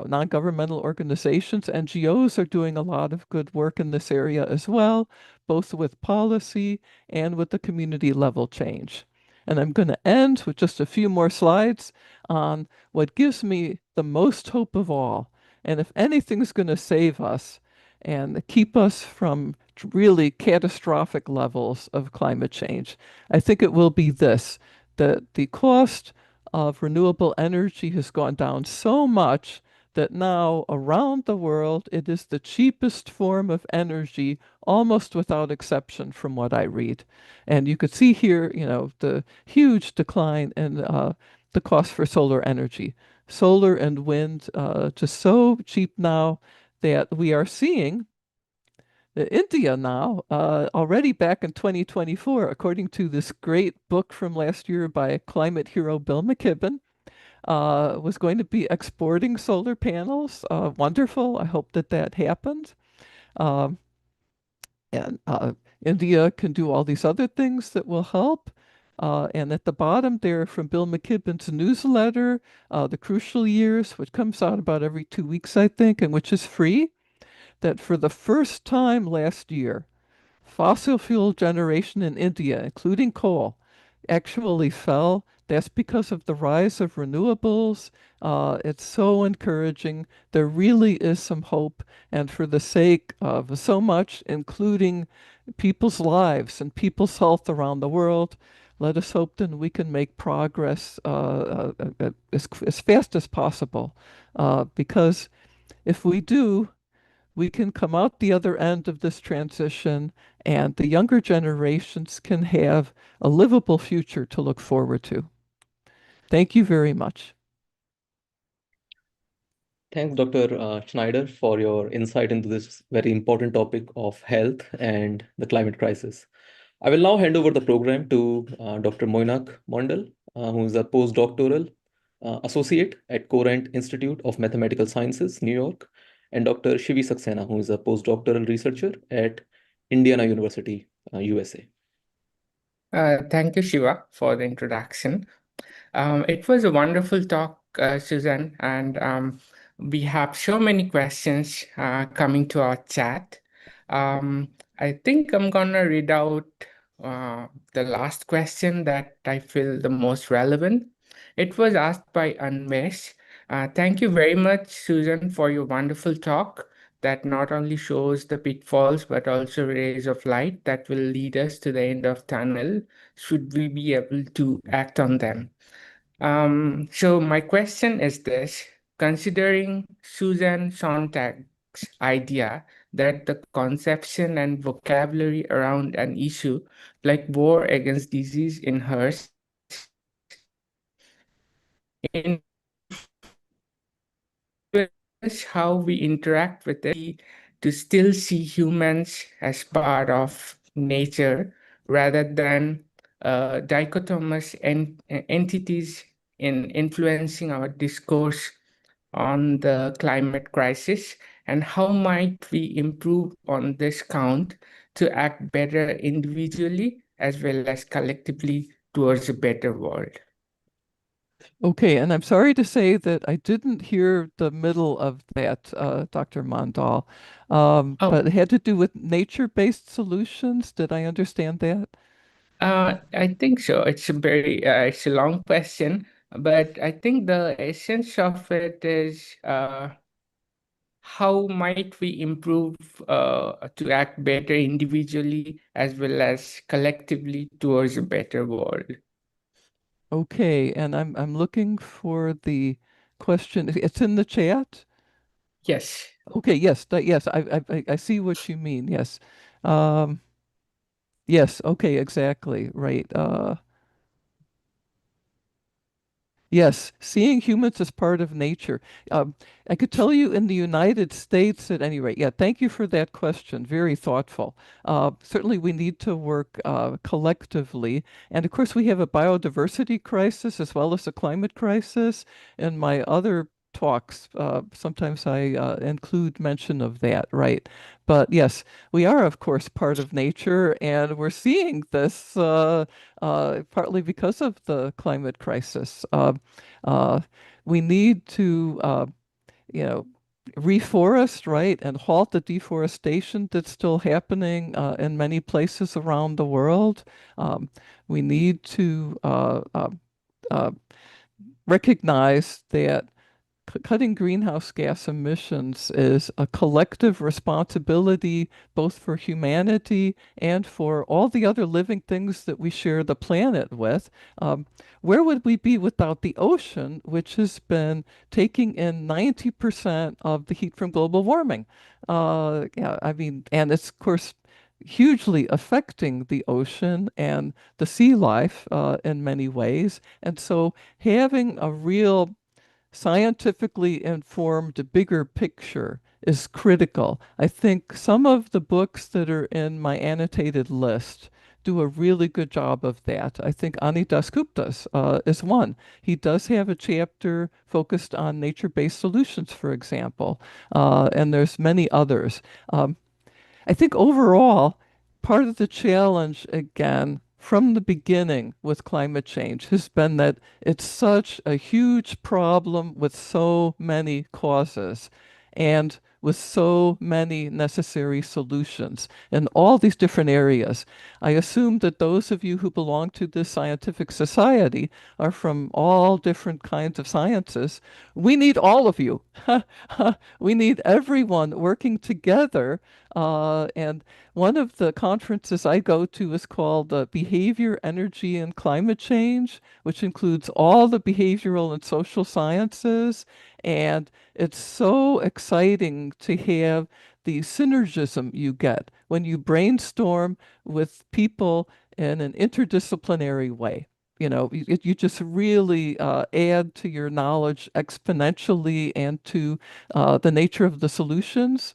non-governmental organizations, NGOs are doing a lot of good work in this area as well, both with policy and with the community level change. And I'm going to end with just a few more slides on what gives me the most hope of all. And if anything's going to save us and keep us from really catastrophic levels of climate change, I think it will be this, that the cost of renewable energy has gone down so much that now around the world it is the cheapest form of energy, almost without exception, from what I read. And you could see here, the huge decline in the cost for solar energy. Solar and wind just so cheap now that we are seeing India now, already back in 2024, according to this great book from last year by climate hero Bill McKibben, was going to be exporting solar panels. Wonderful. I hope that that happens. Um, and India can do all these other things that will help. And at the bottom there from Bill McKibben's newsletter, The Crucial Years, which comes out about every 2 weeks, I think, and which is free, that for the first time last year, fossil fuel generation in India, including coal, actually fell. That's because of the rise of renewables. It's so encouraging. There really is some hope. And for the sake of so much, including people's lives and people's health around the world, let us hope that we can make progress as fast as possible. Because if we do, we can come out the other end of this transition, and the younger generations can have a livable future to look forward to. Thank you very much. Thanks, Dr. Schneider, for your insight into this very important topic of health and the climate crisis. I will now hand over the program to Dr. Moinak Mondal, who is a postdoctoral associate at Corrent Institute of Mathematical Sciences, New York, and Dr. Shivi Saxena, who is a postdoctoral researcher at Indiana University, USA. Thank you, Shiva, for the introduction. It was a wonderful talk, Susan, and we have so many questions coming to our chat. I think I'm gonna read out the last question that I feel the most relevant. It was asked by Anmesh. Thank you very much, Susan, for your wonderful talk that not only shows the pitfalls, but also rays of light that will lead us to the end of tunnel, should we be able to act on them. So my question is this: considering Susan Sontag's idea that the conception and vocabulary around an issue like war against disease in hers influence how we interact with it, to still see humans as part of nature rather than dichotomous entities in influencing our discourse on the climate crisis, and how might we improve on this count to act better individually as well as collectively towards a better world. Okay, and I'm sorry to say that I didn't hear the middle of that, Dr. Mondal, but it had to do with nature-based solutions. Did I understand that? I think so. It's a long question, but I think the essence of it is how might we improve to act better individually as well as collectively towards a better world. Okay, and I'm looking for the question. It's in the chat. Yes. Okay, yes, yes, I see what you mean. Yes. Yes, okay, exactly. Right. Yes, seeing humans as part of nature. I could tell you in the United States at any rate. Yeah, thank you for that question. Very thoughtful. Certainly we need to work collectively. And of course, we have a biodiversity crisis as well as a climate crisis. In my other talks, sometimes I include mention of that, right? But yes, we are, of course, part of nature, and we're seeing this partly because of the climate crisis. Uh, we need to, you know, reforest, right, and halt the deforestation that's still happening in many places around the world. Um, we need to uh, recognize that cutting greenhouse gas emissions is a collective responsibility both for humanity and for all the other living things that we share the planet with. Where would we be without the ocean, which has been taking in 90% of the heat from global warming? Yeah, I mean, and it's, of course, hugely affecting the ocean and the sea life in many ways. And so having a real scientifically informed bigger picture is critical. I think some of the books that are in my annotated list do a really good job of that. I think Ani Dasgupta's is one. He does have a chapter focused on nature-based solutions, for example, and there's many others. I think overall, part of the challenge, again, from the beginning with climate change has been that it's such a huge problem with so many causes and with so many necessary solutions in all these different areas. I assume that those of you who belong to this scientific society are from all different kinds of sciences. We need all of you. We need everyone working together. And one of the conferences I go to is called Behavior, Energy, and Climate Change, which includes all the behavioral and social sciences. And it's so exciting to have the synergism you get when you brainstorm with people in an interdisciplinary way. You know, you just really add to your knowledge exponentially and to the nature of the solutions.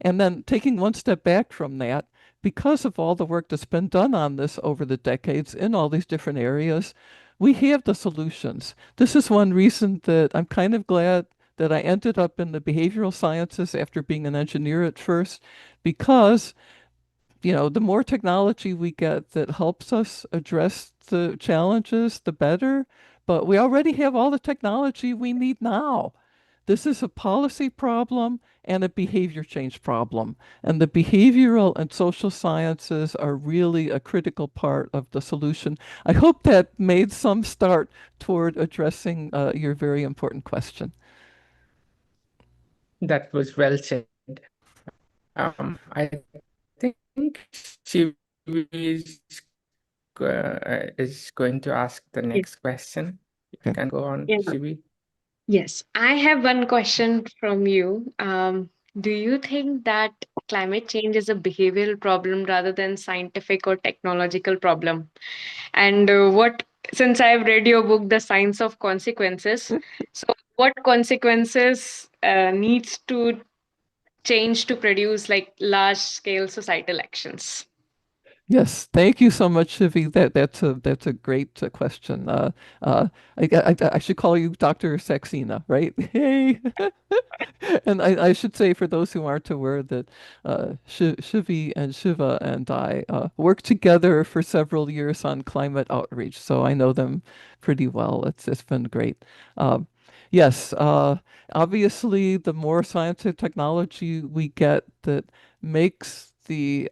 And then taking one step back from that, because of all the work that's been done on this over the decades in all these different areas, we have the solutions. This is one reason that I'm kind of glad that I ended up in the behavioral sciences after being an engineer at first, because the more technology we get that helps us address the challenges, the better. But we already have all the technology we need now. This is a policy problem and a behavior change problem. And the behavioral and social sciences are really a critical part of the solution. I hope that made some start toward addressing your very important question. That was well said. I think she is going to ask the next question. You can go on, Yeah. Shivi. Yes, I have one question from you. Do you think that climate change is a behavioral problem rather than scientific or technological problem? And since I've read your book, The Science of Consequences, so what consequences needs to change to produce like large scale societal actions? Yes, thank you so much, Shivi. That's a great question. I should call you Dr. Saxena, right? Hey. And I should say, for those who aren't aware, that Shivi and Shiva and I worked together for several years on climate outreach, so I know them pretty well. It's been great. Yes, obviously, the more science and technology we get that makes the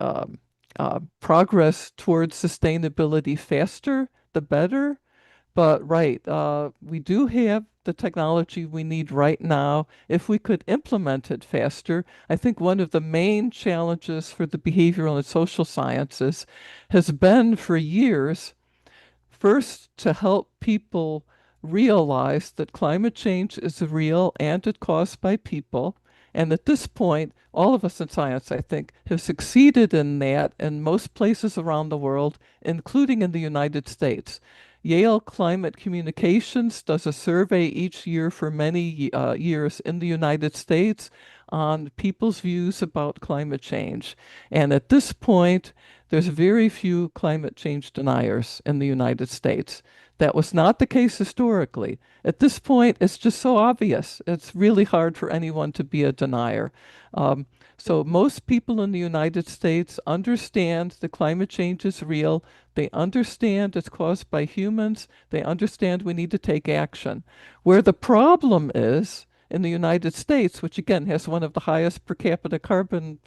progress towards sustainability faster, the better. But right, we do have the technology we need right now. If we could implement it faster, I think one of the main challenges for the behavioral and social sciences has been for years, first, to help people realize that climate change is real and it's caused by people. And at this point, all of us in science, I think, have succeeded in that in most places around the world, including in the United States. Yale Climate Communications does a survey each year for many years in the United States on people's views about climate change. And at this point, there's very few climate change deniers in the United States. That was not the case historically. At this point, it's just so obvious. It's really hard for anyone to be a denier. Um, so most people in the United States understand that climate change is real. They understand it's caused by humans. They understand we need to take action. Where the problem is in the United States, which again has one of the highest per capita carbon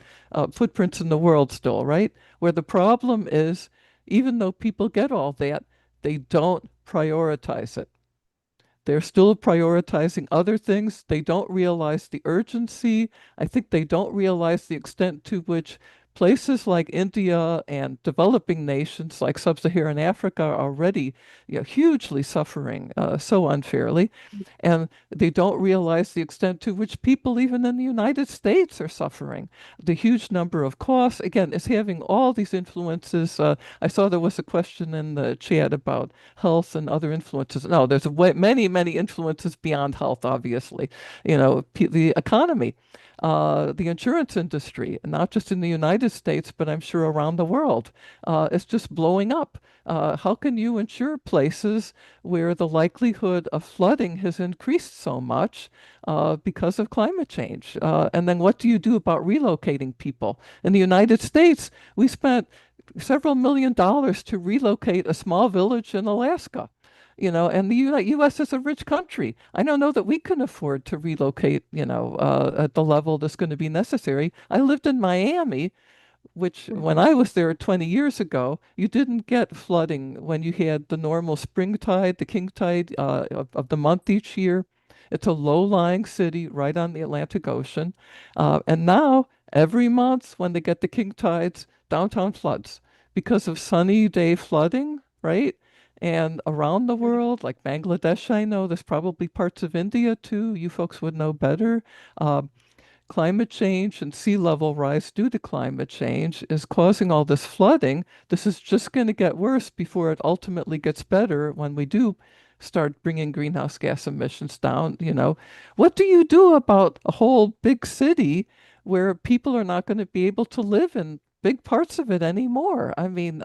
footprints in the world still, right? Where the problem is, even though people get all that, they don't prioritize it. They're still prioritizing other things. They don't realize the urgency. I think they don't realize the extent to which places like India and developing nations like Sub-Saharan Africa are already, hugely suffering so unfairly. And they don't realize the extent to which people even in the United States are suffering. The huge number of costs, again, is having all these influences. I saw there was a question in the chat about health and other influences. No, there's many, many influences beyond health, obviously. The economy, the insurance industry, not just in the United States, but I'm sure around the world, is just blowing up. How can you insure places where the likelihood of flooding has increased so much because of climate change? And then what do you do about relocating people? In the United States, we spent several $1 million to relocate a small village in Alaska. And the U.S. is a rich country. I don't know that we can afford to relocate, at the level that's going to be necessary. I lived in Miami, which when I was there 20 years ago, you didn't get flooding when you had the normal spring tide, the king tide of the month each year. It's a low-lying city right on the Atlantic Ocean. And now, every month when they get the king tides, downtown floods because of sunny day flooding, right? And around the world, like Bangladesh, I know there's probably parts of India too. You folks would know better. Climate change and sea level rise due to climate change is causing all this flooding. This is just going to get worse before it ultimately gets better when we do start bringing greenhouse gas emissions down. What do you do about a whole big city where people are not going to be able to live in big parts of it anymore? I mean,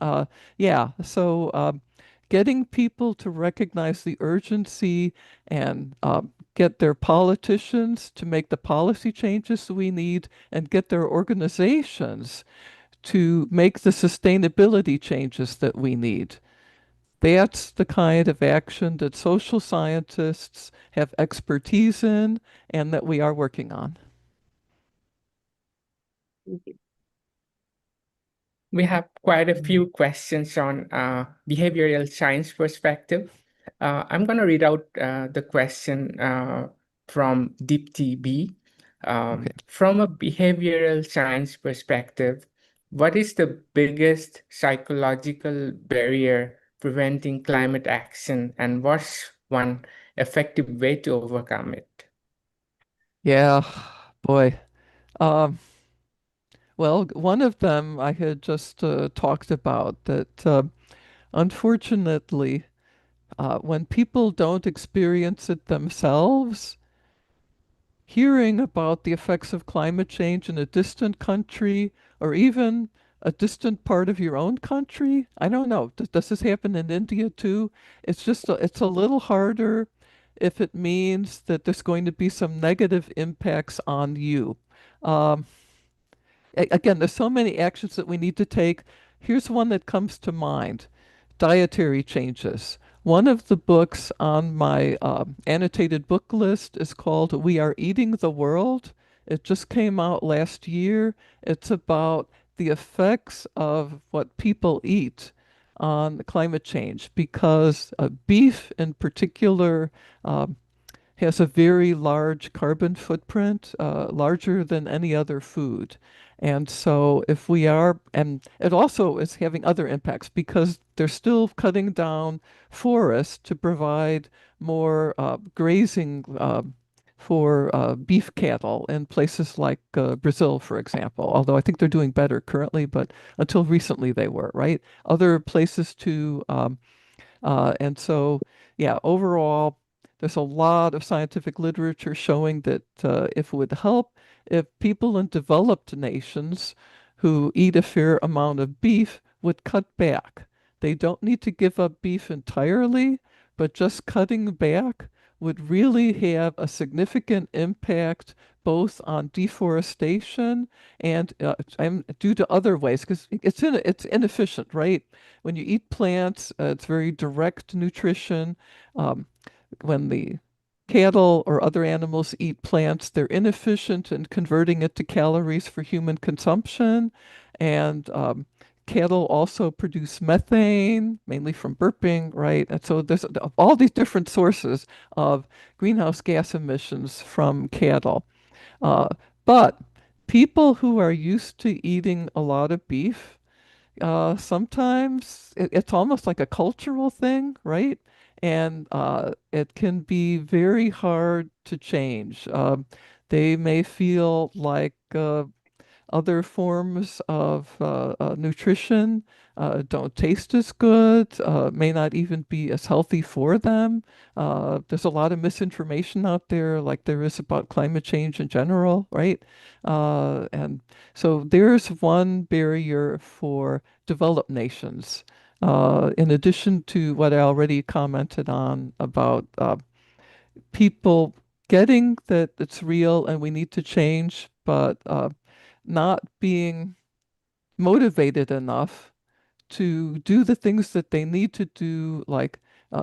yeah. So getting people to recognize the urgency and get their politicians to make the policy changes we need and get their organizations to make the sustainability changes that we need. That's the kind of action that social scientists have expertise in and that we are working on. We have quite a few questions on behavioral science perspective. I'm going to read out the question from Deepti B. Okay. From a behavioral science perspective, what is the biggest psychological barrier preventing climate action, and what's one effective way to overcome it? Yeah, boy. Well, one of them I had just talked about that unfortunately, when people don't experience it themselves, hearing about the effects of climate change in a distant country or even a distant part of your own country, I don't know. Does this happen in India too? It's a little harder if it means that there's going to be some negative impacts on you. Um, Again, there's so many actions that we need to take. Here's one that comes to mind: dietary changes. One of the books on my annotated book list is called We Are Eating the World. It just came out last year. It's about the effects of what people eat on climate change because beef in particular has a very large carbon footprint, larger than any other food. And so if we are, and it also is having other impacts because they're still cutting down forests to provide more grazing for beef cattle in places like Brazil, for example. Although I think they're doing better currently, but until recently they were, right? Other places too. And so, yeah, overall, there's a lot of scientific literature showing that if it would help if people in developed nations who eat a fair amount of beef would cut back. They don't need to give up beef entirely, but just cutting back would really have a significant impact both on deforestation and due to other ways, because it's inefficient, right? When you eat plants, it's very direct nutrition. Um, when the cattle or other animals eat plants, they're inefficient in converting it to calories for human consumption. And cattle also produce methane, mainly from burping, right? And so there's all these different sources of greenhouse gas emissions from cattle. Uh, but people who are used to eating a lot of beef, sometimes it's almost like a cultural thing, right? And it can be very hard to change. They may feel like other forms of nutrition don't taste as good, may not even be as healthy for them. There's a lot of misinformation out there, like there is about climate change in general, right? And so there's one barrier for developed nations. In addition to what I already commented on about people getting that it's real and we need to change, but not being motivated enough to do the things that they need to do, like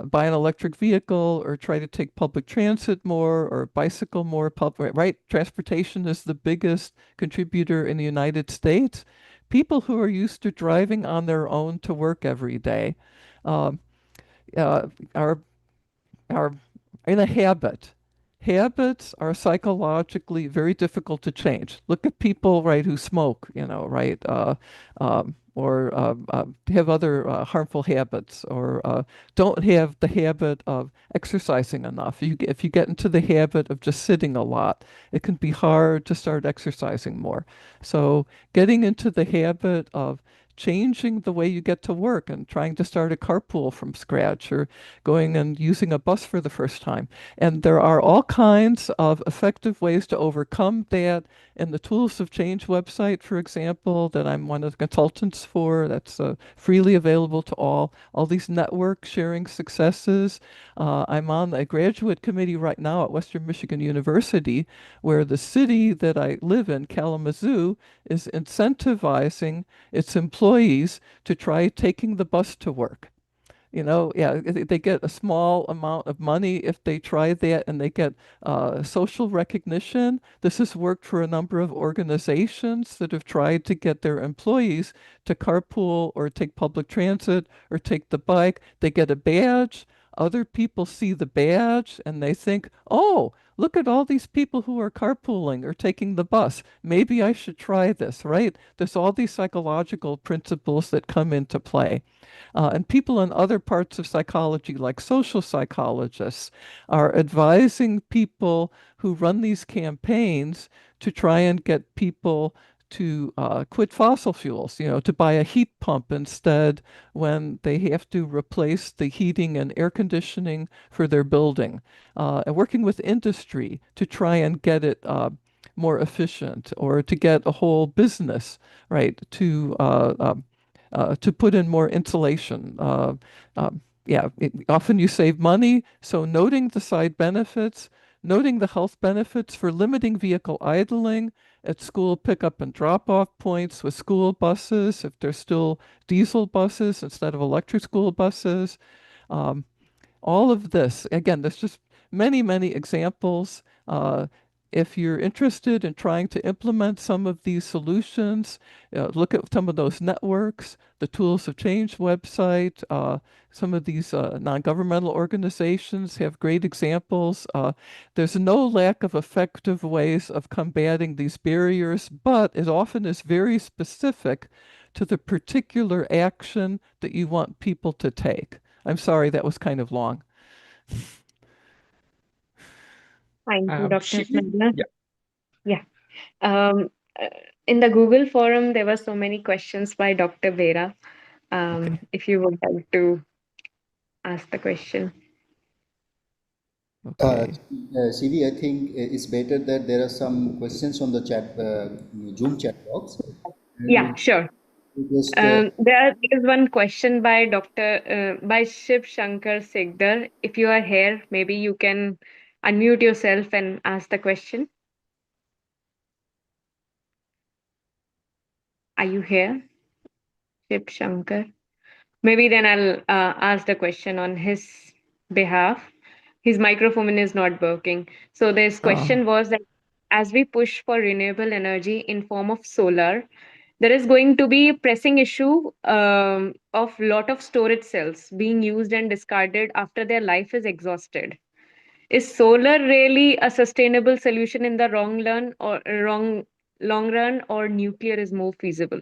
buy an electric vehicle or try to take public transit more or bicycle more, right? Transportation is the biggest contributor in the United States. People who are used to driving on their own to work every day um, uh, are are in a habit. Habits are psychologically very difficult to change. Look at people, right, who smoke, right, or have other harmful habits, or don't have the habit of exercising enough. If you get into the habit of just sitting a lot, it can be hard to start exercising more. So getting into the habit of changing the way you get to work and trying to start a carpool from scratch or going and using a bus for the first time. And there are all kinds of effective ways to overcome that. And the Tools of Change website, for example, that I'm one of the consultants for, that's freely available to all these network sharing successes. I'm on a graduate committee right now at Western Michigan University, where the city that I live in, Kalamazoo, is incentivizing its employees to try taking the bus to work. Yeah, they get a small amount of money if they try that, and they get social recognition. This has worked for a number of organizations that have tried to get their employees to carpool or take public transit or take the bike. They get a badge. Other people see the badge and they think, oh, look at all these people who are carpooling or taking the bus. Maybe I should try this, right? There's all these psychological principles that come into play. And people in other parts of psychology, like social psychologists, are advising people who run these campaigns to try and get people to quit fossil fuels, to buy a heat pump instead when they have to replace the heating and air conditioning for their building. And working with industry to try and get it more efficient, or to get a whole business, right, to put in more insulation. Yeah, often you save money. So noting the side benefits, noting the health benefits for limiting vehicle idling at school pickup and drop-off points with school buses, if they're still diesel buses instead of electric school buses. Um, all of this, again, there's just many, many examples. If you're interested in trying to implement some of these solutions, look at some of those networks, the Tools of Change website. Some of these non-governmental organizations have great examples. There's no lack of effective ways of combating these barriers, but it often is very specific to the particular action that you want people to take. I'm sorry, that was kind of long. Thank you, Dr. Shiva? Schneider. Yeah. Yeah. Um, uh, in the Google forum, there were so many questions by Dr. Vera. Okay. If you would like to ask the question. Okay. CV, I think it's better that there are some questions on the chat, Zoom chat box. Yeah, And sure. we just, There is one question by by Shiv Shankar Sigdar. If you are here, maybe you can unmute yourself and ask the question. Are you here, Shiv Shankar? Maybe then I'll ask the question on his behalf. His microphone is not working. So this Uh, question was that as we push for renewable energy in form of solar, there is going to be a pressing issue of lot of storage cells being used and discarded after their life is exhausted. Is solar really a sustainable solution in the long run, or nuclear is more feasible?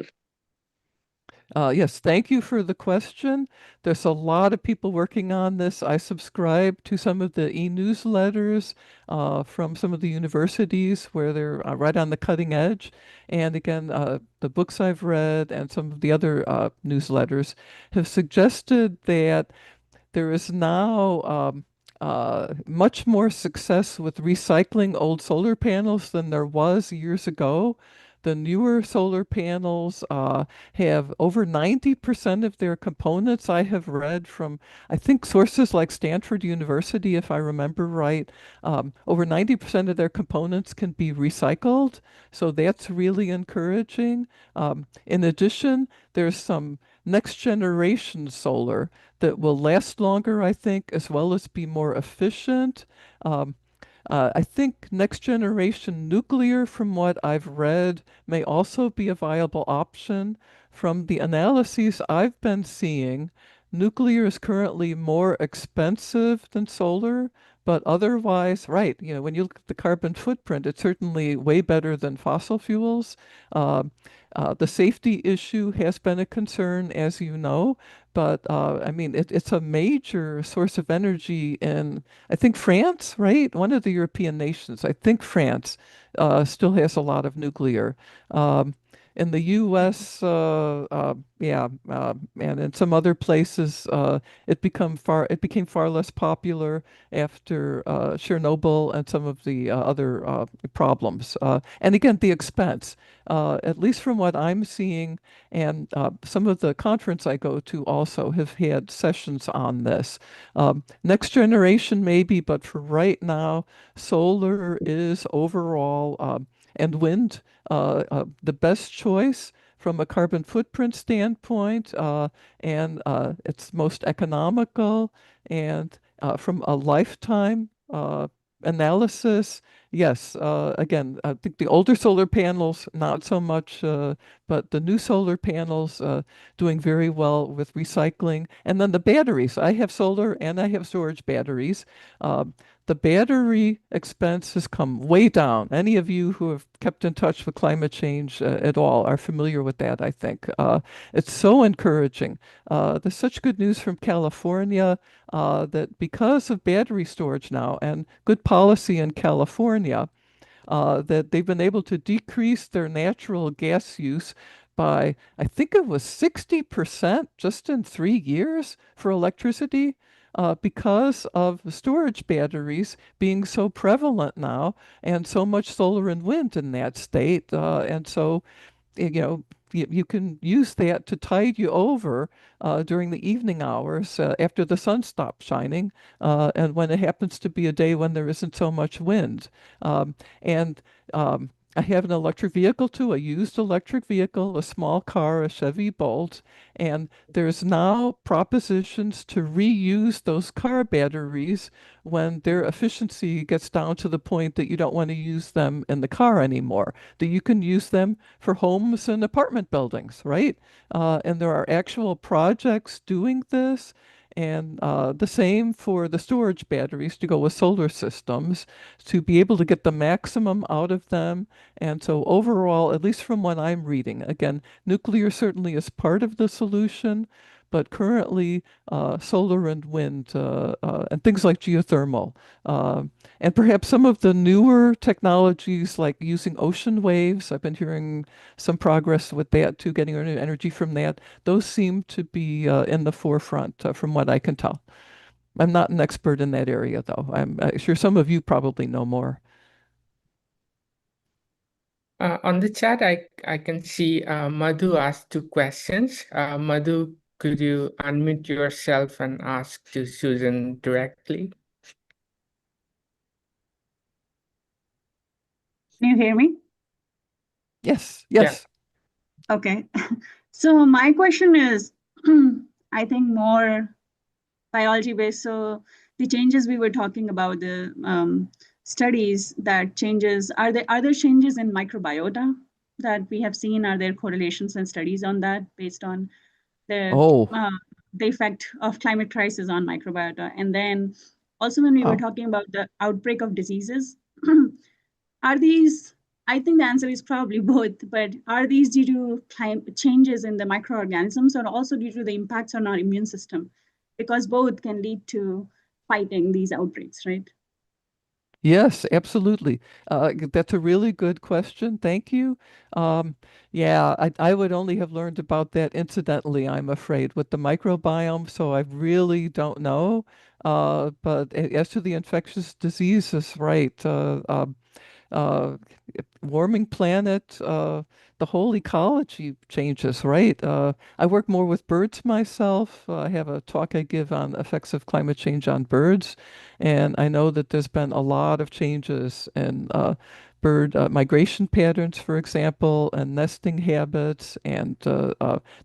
Yes, thank you for the question. There's a lot of people working on this. I subscribe to some of the e-newsletters from some of the universities where they're right on the cutting edge. And again, the books I've read and some of the other newsletters have suggested that there is now much more success with recycling old solar panels than there was years ago. The newer solar panels have over 90% of their components, I have read from, I think, sources like Stanford University, if I remember right. Over 90% of their components can be recycled. So that's really encouraging. In addition, there's some next generation solar that will last longer, I think, as well as be more efficient. Um, I think next generation nuclear, from what I've read, may also be a viable option. From the analyses I've been seeing, nuclear is currently more expensive than solar, but otherwise, right, when you look at the carbon footprint, it's certainly way better than fossil fuels. Uh, the safety issue has been a concern, as you know, but I mean, it's a major source of energy in, I think, France, right? One of the European nations. I think France still has a lot of nuclear. In the U.S., yeah, and in some other places, it became far less popular after Chernobyl and some of the other problems. And again, the expense, at least from what I'm seeing, and some of the conference I go to also have had sessions on this. Next generation maybe, but for right now, solar is overall and wind the best choice from a carbon footprint standpoint, and it's most economical. And from a lifetime analysis, yes, again, I think the older solar panels, not so much, but the new solar panels doing very well with recycling. And then the batteries. I have solar and I have storage batteries. Uh, the battery expense has come way down. Any of you who have kept in touch with climate change at all are familiar with that, I think. It's so encouraging. There's such good news from California that because of battery storage now and good policy in California, that they've been able to decrease their natural gas use by, I think it was 60% just in 3 years for electricity, because of the storage batteries being so prevalent now and so much solar and wind in that state. And so you can use that to tide you over during the evening hours after the sun stops shining, and when it happens to be a day when there isn't so much wind. And I have an electric vehicle too, a used electric vehicle, a small car, a Chevy Bolt, and there's now propositions to reuse those car batteries when their efficiency gets down to the point that you don't want to use them in the car anymore, that you can use them for homes and apartment buildings, right? And there are actual projects doing this. And the same for the storage batteries to go with solar systems to be able to get the maximum out of them. And so, overall, at least from what I'm reading, again, nuclear certainly is part of the solution, but currently, solar and wind and things like geothermal. Uh, and perhaps some of the newer technologies like using ocean waves, I've been hearing some progress with that too, getting energy from that. Those seem to be in the forefront from what I can tell. I'm not an expert in that area, though. I'm sure some of you probably know more. On the chat, I can see Madhu asked 2 questions. Madhu, could you unmute yourself and ask to Susan directly? Can you hear me? Yes, Yeah. yes. Okay. So my question is, I think more biology based. So the changes we were talking about, the studies that changes, are there changes in microbiota that we have seen? Are there correlations and studies on that based on Oh, the effect of climate crisis on microbiota? And then also when we were wow. talking about the outbreak of diseases, are these, I think the answer is probably both, but are these due to climate changes in the microorganisms or also due to the impacts on our immune system? Because both can lead to fighting these outbreaks, right? Yes, absolutely. That's a really good question. Thank you. Um, yeah, I would only have learned about that incidentally, I'm afraid, with the microbiome, so I really don't know. But as to the infectious diseases, right? Uh, Warming planet, the whole ecology changes, right? I work more with birds myself. I have a talk I give on effects of climate change on birds, and I know that there's been a lot of changes in bird migration patterns, for example, and nesting habits and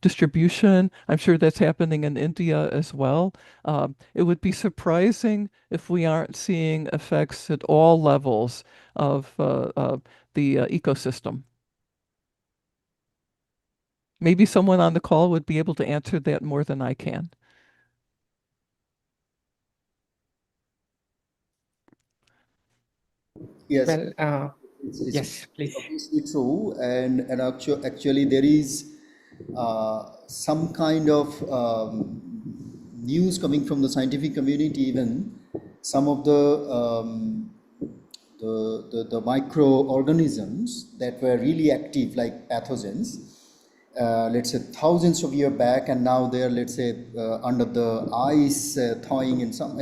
distribution. I'm sure that's happening in India as well. It would be surprising if we aren't seeing effects at all levels of the ecosystem. Maybe someone on the call would be able to answer that more than I can. Yes, Well, it's yes, please. obviously true, and actually there is some kind of news coming from the scientific community. Even some of the microorganisms that were really active, like pathogens, let's say thousands of years back, and now they're, let's say, under the ice, thawing in some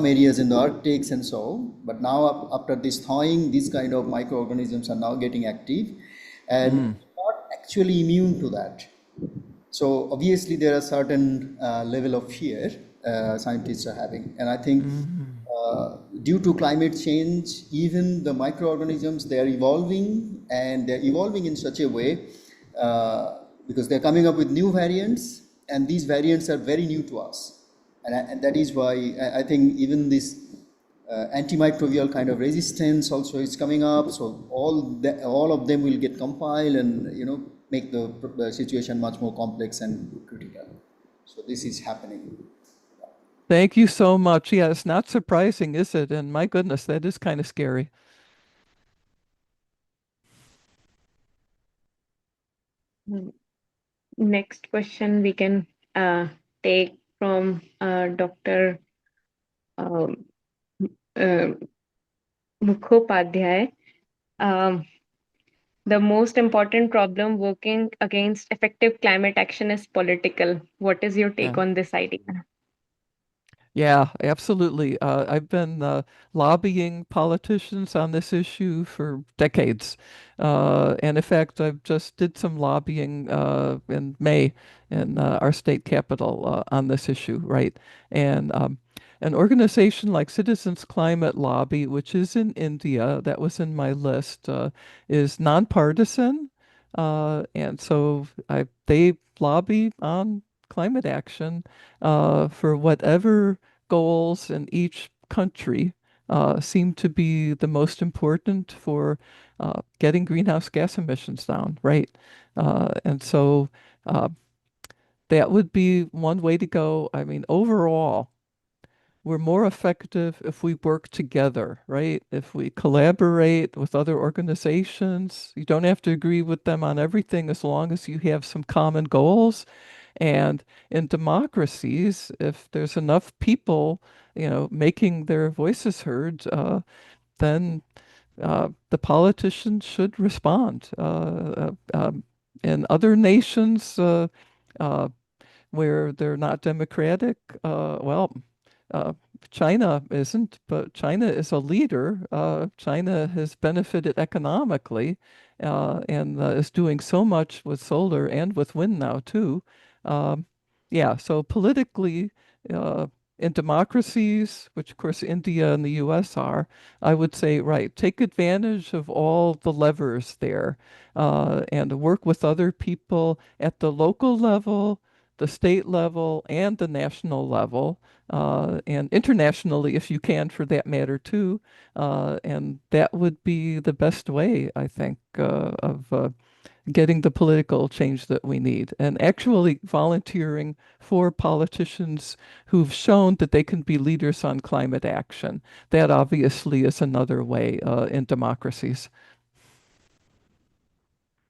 areas in the Arctics and so. But now after this thawing, these kind of microorganisms are now getting active, and not actually immune to that. So obviously there are certain level of fear scientists are having, and I think due to climate change, even the microorganisms, they are evolving, and they're evolving in such a way because they're coming up with new variants, and these variants are very new to us, and that is why I think even this antimicrobial kind of resistance also is coming up. So all of them will get compiled, and make the situation much more complex and critical. So this is happening. Thank you so much. Yeah, it's not surprising, is it? And my goodness, that is kind of scary. Next question we can take from Dr. Um, uh, Mukhopadhyay. Um, the most important problem working against effective climate action is political. What is your take Yeah. on this idea? Yeah, absolutely. I've been lobbying politicians on this issue for decades. And in fact, I've just did some lobbying in May in our state capital on this issue, right? And an organization like Citizens Climate Lobby, which is in India, that was in my list, is nonpartisan. And so they lobby on climate action for whatever goals in each country seem to be the most important for getting greenhouse gas emissions down, right? And so uh, that would be one way to go. I mean, overall, we're more effective if we work together, right? If we collaborate with other organizations, you don't have to agree with them on everything as long as you have some common goals. And in democracies, if there's enough people, making their voices heard, then the politicians should respond. In other nations uh, where they're not democratic, well, Uh, China isn't, but China is a leader. China has benefited economically and is doing so much with solar and with wind now too. Um, yeah, so politically, uh, in democracies, which of course India and the US are, I would say, right, take advantage of all the levers there and work with other people at the local level, the state level, and the national level and internationally, if you can, for that matter, too. And that would be the best way, I think, of getting the political change that we need. And actually volunteering for politicians who've shown that they can be leaders on climate action. That obviously is another way in democracies.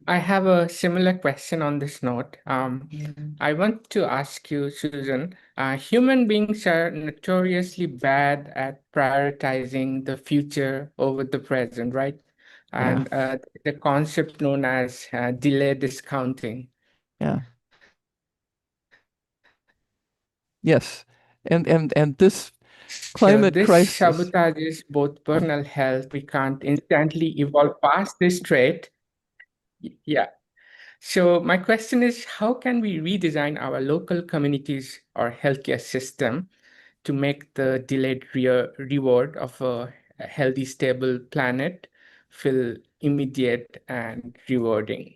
I have a similar question on this note. I want to ask you, Susan, human beings are notoriously bad at prioritizing the future over the present, right? Yeah, And the concept known as delay discounting. yeah. Yes. And this So climate this crisis. sabotages both personal health. We can't instantly evolve past this trait. Yeah. So my question is, how can we redesign our local communities or healthcare system to make the delayed reward of a healthy, stable planet feel immediate and rewarding?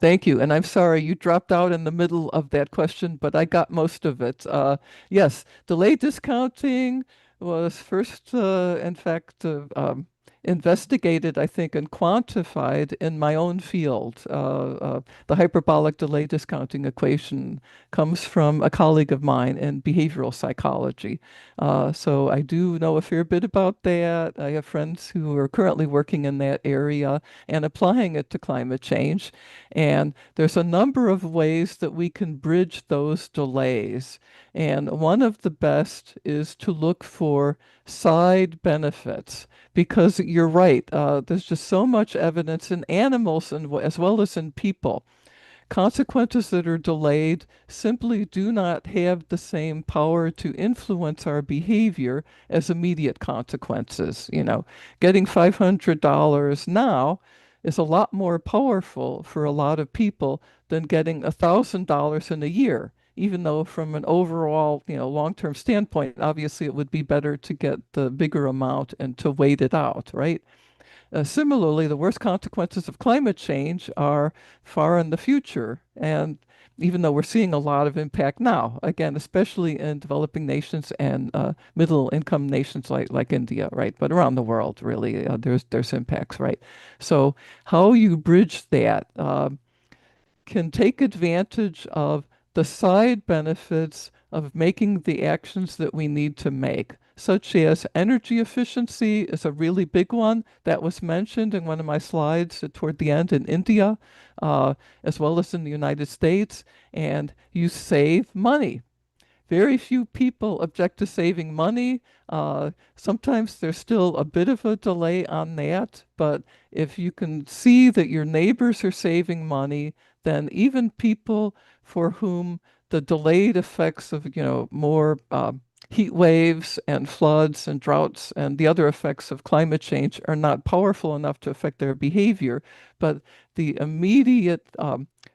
Thank you. And I'm sorry you dropped out in the middle of that question, but I got most of it. Yes, delay discounting was first, in fact, investigated, I think, and quantified in my own field. The hyperbolic delay discounting equation comes from a colleague of mine in behavioral psychology. So I do know a fair bit about that. I have friends who are currently working in that area and applying it to climate change. And there's a number of ways that we can bridge those delays. And one of the best is to look for side benefits because you're right. There's just so much evidence in animals and as well as in people. Consequences that are delayed simply do not have the same power to influence our behavior as immediate consequences. You know, getting $500 now is a lot more powerful for a lot of people than getting $1,000 in a year. Even though from an overall, long-term standpoint, obviously it would be better to get the bigger amount and to wait it out, right? Similarly, the worst consequences of climate change are far in the future. And even though we're seeing a lot of impact now, again, especially in developing nations and middle income nations like India, right? But around the world, really, there's impacts, right? So how you bridge that can take advantage of the side benefits of making the actions that we need to make, such as energy efficiency is a really big one that was mentioned in one of my slides toward the end in India, as well as in the United States, and you save money. Very few people object to saving money. Sometimes there's still a bit of a delay on that, but if you can see that your neighbors are saving money, then even people for whom the delayed effects of, more heat waves and floods and droughts and the other effects of climate change are not powerful enough to affect their behavior, but the immediate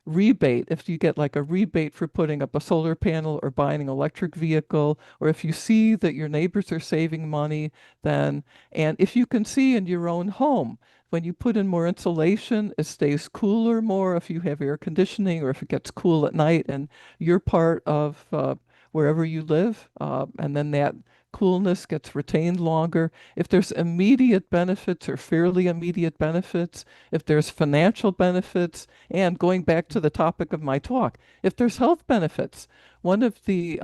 rebate, if you get like a rebate for putting up a solar panel or buying an electric vehicle, or if you see that your neighbors are saving money, then, and if you can see in your own home, when you put in more insulation, it stays cooler more if you have air conditioning or if it gets cool at night and you're part of wherever you live, and then that coolness gets retained longer. If there's immediate benefits or fairly immediate benefits, if there's financial benefits, and going back to the topic of my talk, if there's health benefits, one of the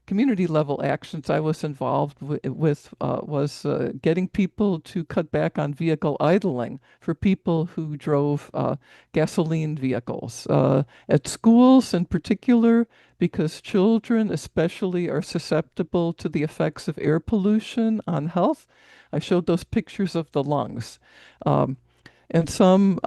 community level actions I was involved with was getting people to cut back on vehicle idling for people who drove gasoline vehicles. At schools in particular, because children especially are susceptible to the effects of air pollution on health. I showed those pictures of the lungs. And some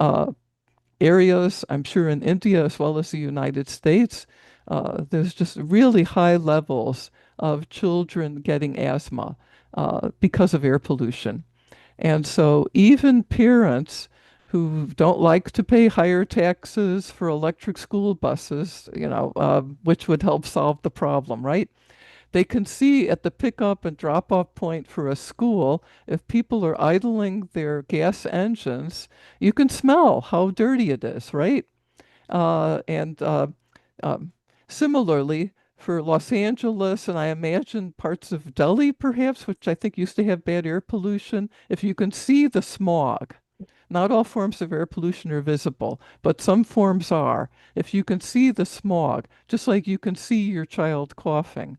areas, I'm sure in India as well as the United States, there's just really high levels of children getting asthma because of air pollution. And so even parents who don't like to pay higher taxes for electric school buses, which would help solve the problem, right? They can see at the pickup and drop off point for a school, if people are idling their gas engines, you can smell how dirty it is, right? And um, similarly, for Los Angeles, and I imagine parts of Delhi perhaps, which I think used to have bad air pollution, if you can see the smog, not all forms of air pollution are visible, but some forms are. If you can see the smog, just like you can see your child coughing,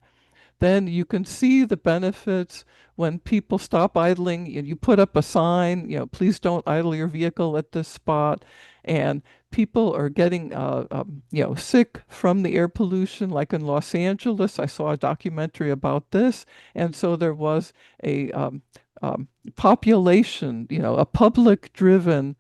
then you can see the benefits when people stop idling and you put up a sign, please don't idle your vehicle at this spot. And people are getting, sick from the air pollution, like in Los Angeles. I saw a documentary about this. And so there was a population, a public-driven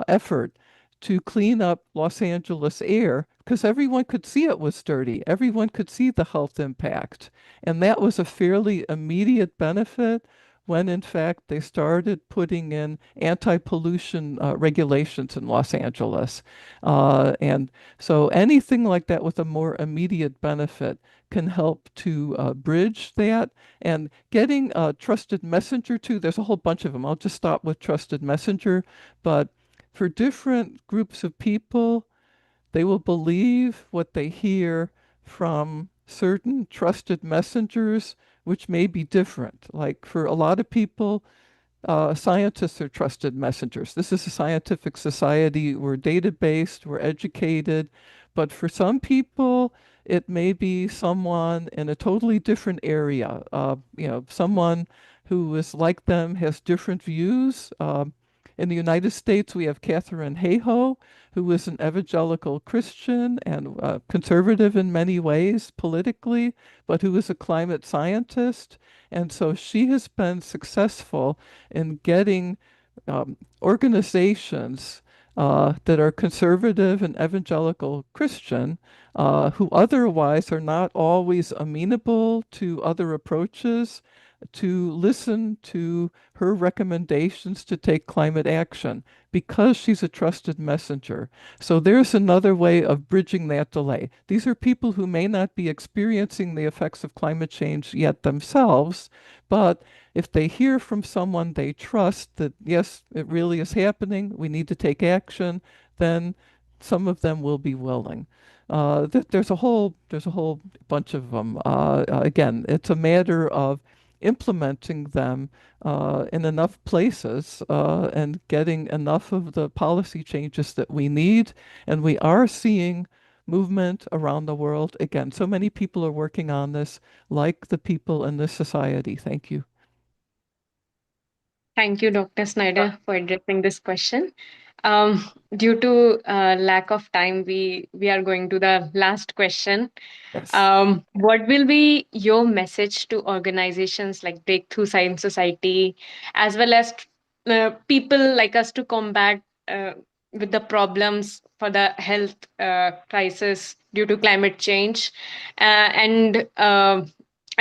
effort to clean up Los Angeles air because everyone could see it was dirty. Everyone could see the health impact. And that was a fairly immediate benefit when, in fact, they started putting in anti-pollution regulations in Los Angeles. And so anything like that with a more immediate benefit can help to bridge that. And getting a trusted messenger too, there's a whole bunch of them. I'll just stop with trusted messenger. But for different groups of people, they will believe what they hear from certain trusted messengers, which may be different. Like for a lot of people, scientists are trusted messengers. This is a scientific society. We're data-based, we're educated. But for some people, it may be someone in a totally different area. Someone who is like them, has different views. In the United States, we have Catherine Hayhoe, who is an evangelical Christian and conservative in many ways politically, but who is a climate scientist. And so she has been successful in getting organizations that are conservative and evangelical Christian, who otherwise are not always amenable to other approaches, to listen to her recommendations to take climate action because she's a trusted messenger. So there's another way of bridging that delay. These are people who may not be experiencing the effects of climate change yet themselves, but if they hear from someone they trust that, yes, it really is happening, we need to take action, then some of them will be willing. There's a whole bunch of them. Again, it's a matter of implementing them in enough places and getting enough of the policy changes that we need. And we are seeing movement around the world. Again, so many people are working on this, like the people in this society. Thank you. Thank you, Dr. Snyder, for addressing this question. Due to lack of time, we are going to the last question. Yes. What will be your message to organizations like Breakthrough Science Society, as well as people like us to combat with the problems for the health crisis due to climate change, and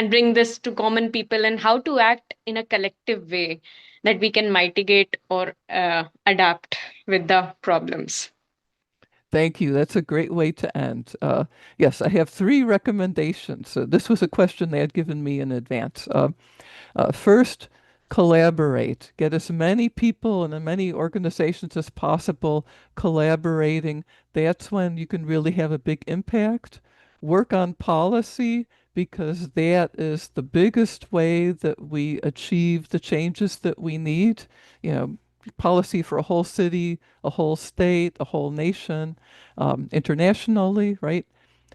bring this to common people and how to act in a collective way that we can mitigate or adapt with the problems? Thank you. That's a great way to end. Yes, I have 3 recommendations. This was a question they had given me in advance. First, collaborate. Get as many people and as many organizations as possible collaborating. That's when you can really have a big impact. Work on policy because that is the biggest way that we achieve the changes that we need. Policy for a whole city, a whole state, a whole nation, internationally, right?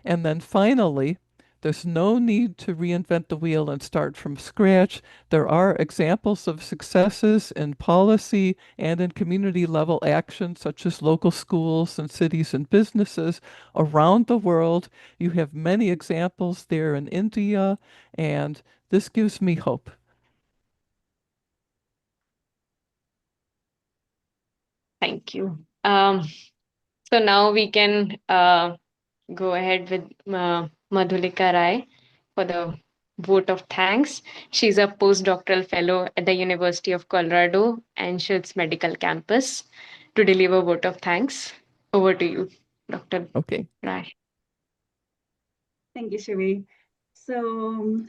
And then finally, there's no need to reinvent the wheel and start from scratch. There are examples of successes in policy and in community level action, such as local schools and cities and businesses around the world. You have many examples there in India, and this gives me hope. Thank you. So now we can go ahead with Madhulika Rai for the vote of thanks. She's a postdoctoral fellow at the University of Colorado Anschutz Medical Campus to deliver vote of thanks. Over to you, Dr. Okay. Rai. Thank you, Shivi. So,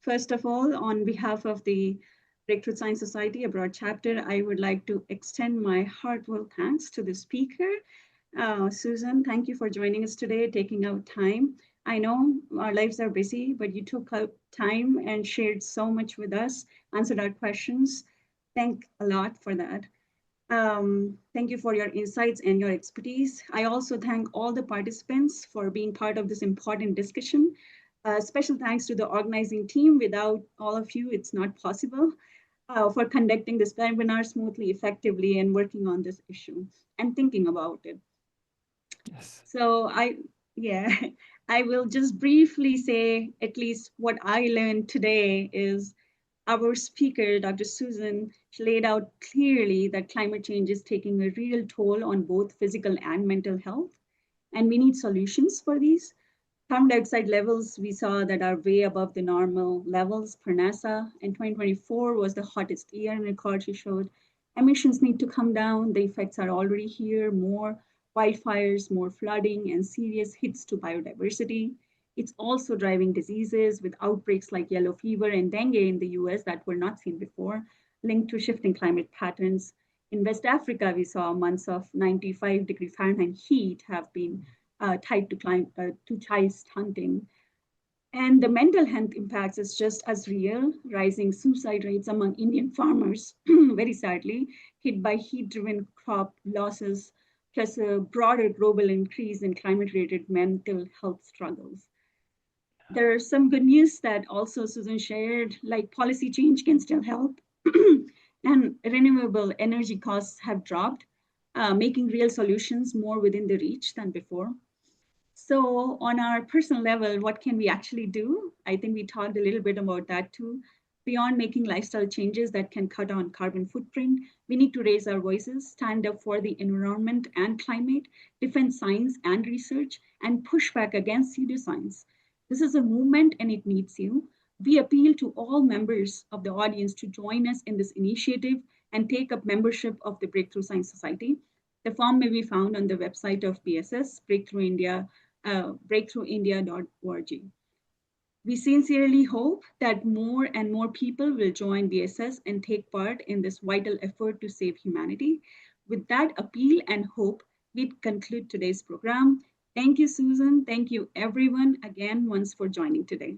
first of all, on behalf of the Breakthrough Science Society Abroad chapter, I would like to extend my heartfelt thanks to the speaker. Susan, thank you for joining us today, taking out time. I know our lives are busy, but you took out time and shared so much with us, answered our questions. Thank a lot for that. Thank you for your insights and your expertise. I also thank all the participants for being part of this important discussion. Special thanks to the organizing team. Without all of you, it's not possible for conducting this webinar smoothly, effectively, and working on this issue and thinking about it. Yes. So I will just briefly say at least what I learned today is our speaker, Dr. Susan, laid out clearly that climate change is taking a real toll on both physical and mental health, and we need solutions for these. Carbon dioxide levels we saw that are way above the normal levels per NASA, and 2024 was the hottest year in record, she showed. Emissions need to come down, the effects are already here, more wildfires, more flooding, and serious hits to biodiversity. It's also driving diseases with outbreaks like yellow fever and dengue in the US that were not seen before, linked to shifting climate patterns. In West Africa, we saw months of 95-degree Fahrenheit heat have been tied to child stunting. And the mental health impacts is just as real, rising suicide rates among Indian farmers, very sadly, hit by heat-driven crop losses, plus a broader global increase in climate-related mental health struggles. There are some good news that also Susan shared, like policy change can still help, and renewable energy costs have dropped, making real solutions more within the reach than before. So on our personal level, what can we actually do? I think we talked a little bit about that too. Beyond making lifestyle changes that can cut on carbon footprint, we need to raise our voices, stand up for the environment and climate, defend science and research, and push back against pseudoscience. This is a movement and it needs you. We appeal to all members of the audience to join us in this initiative and take up membership of the Breakthrough Science Society. The form may be found on the website of BSS, breakthroughindia.org. We sincerely hope that more and more people will join BSS and take part in this vital effort to save humanity. With that appeal and hope, we conclude today's program. Thank you, Susan. Thank you, everyone, again, once for joining today.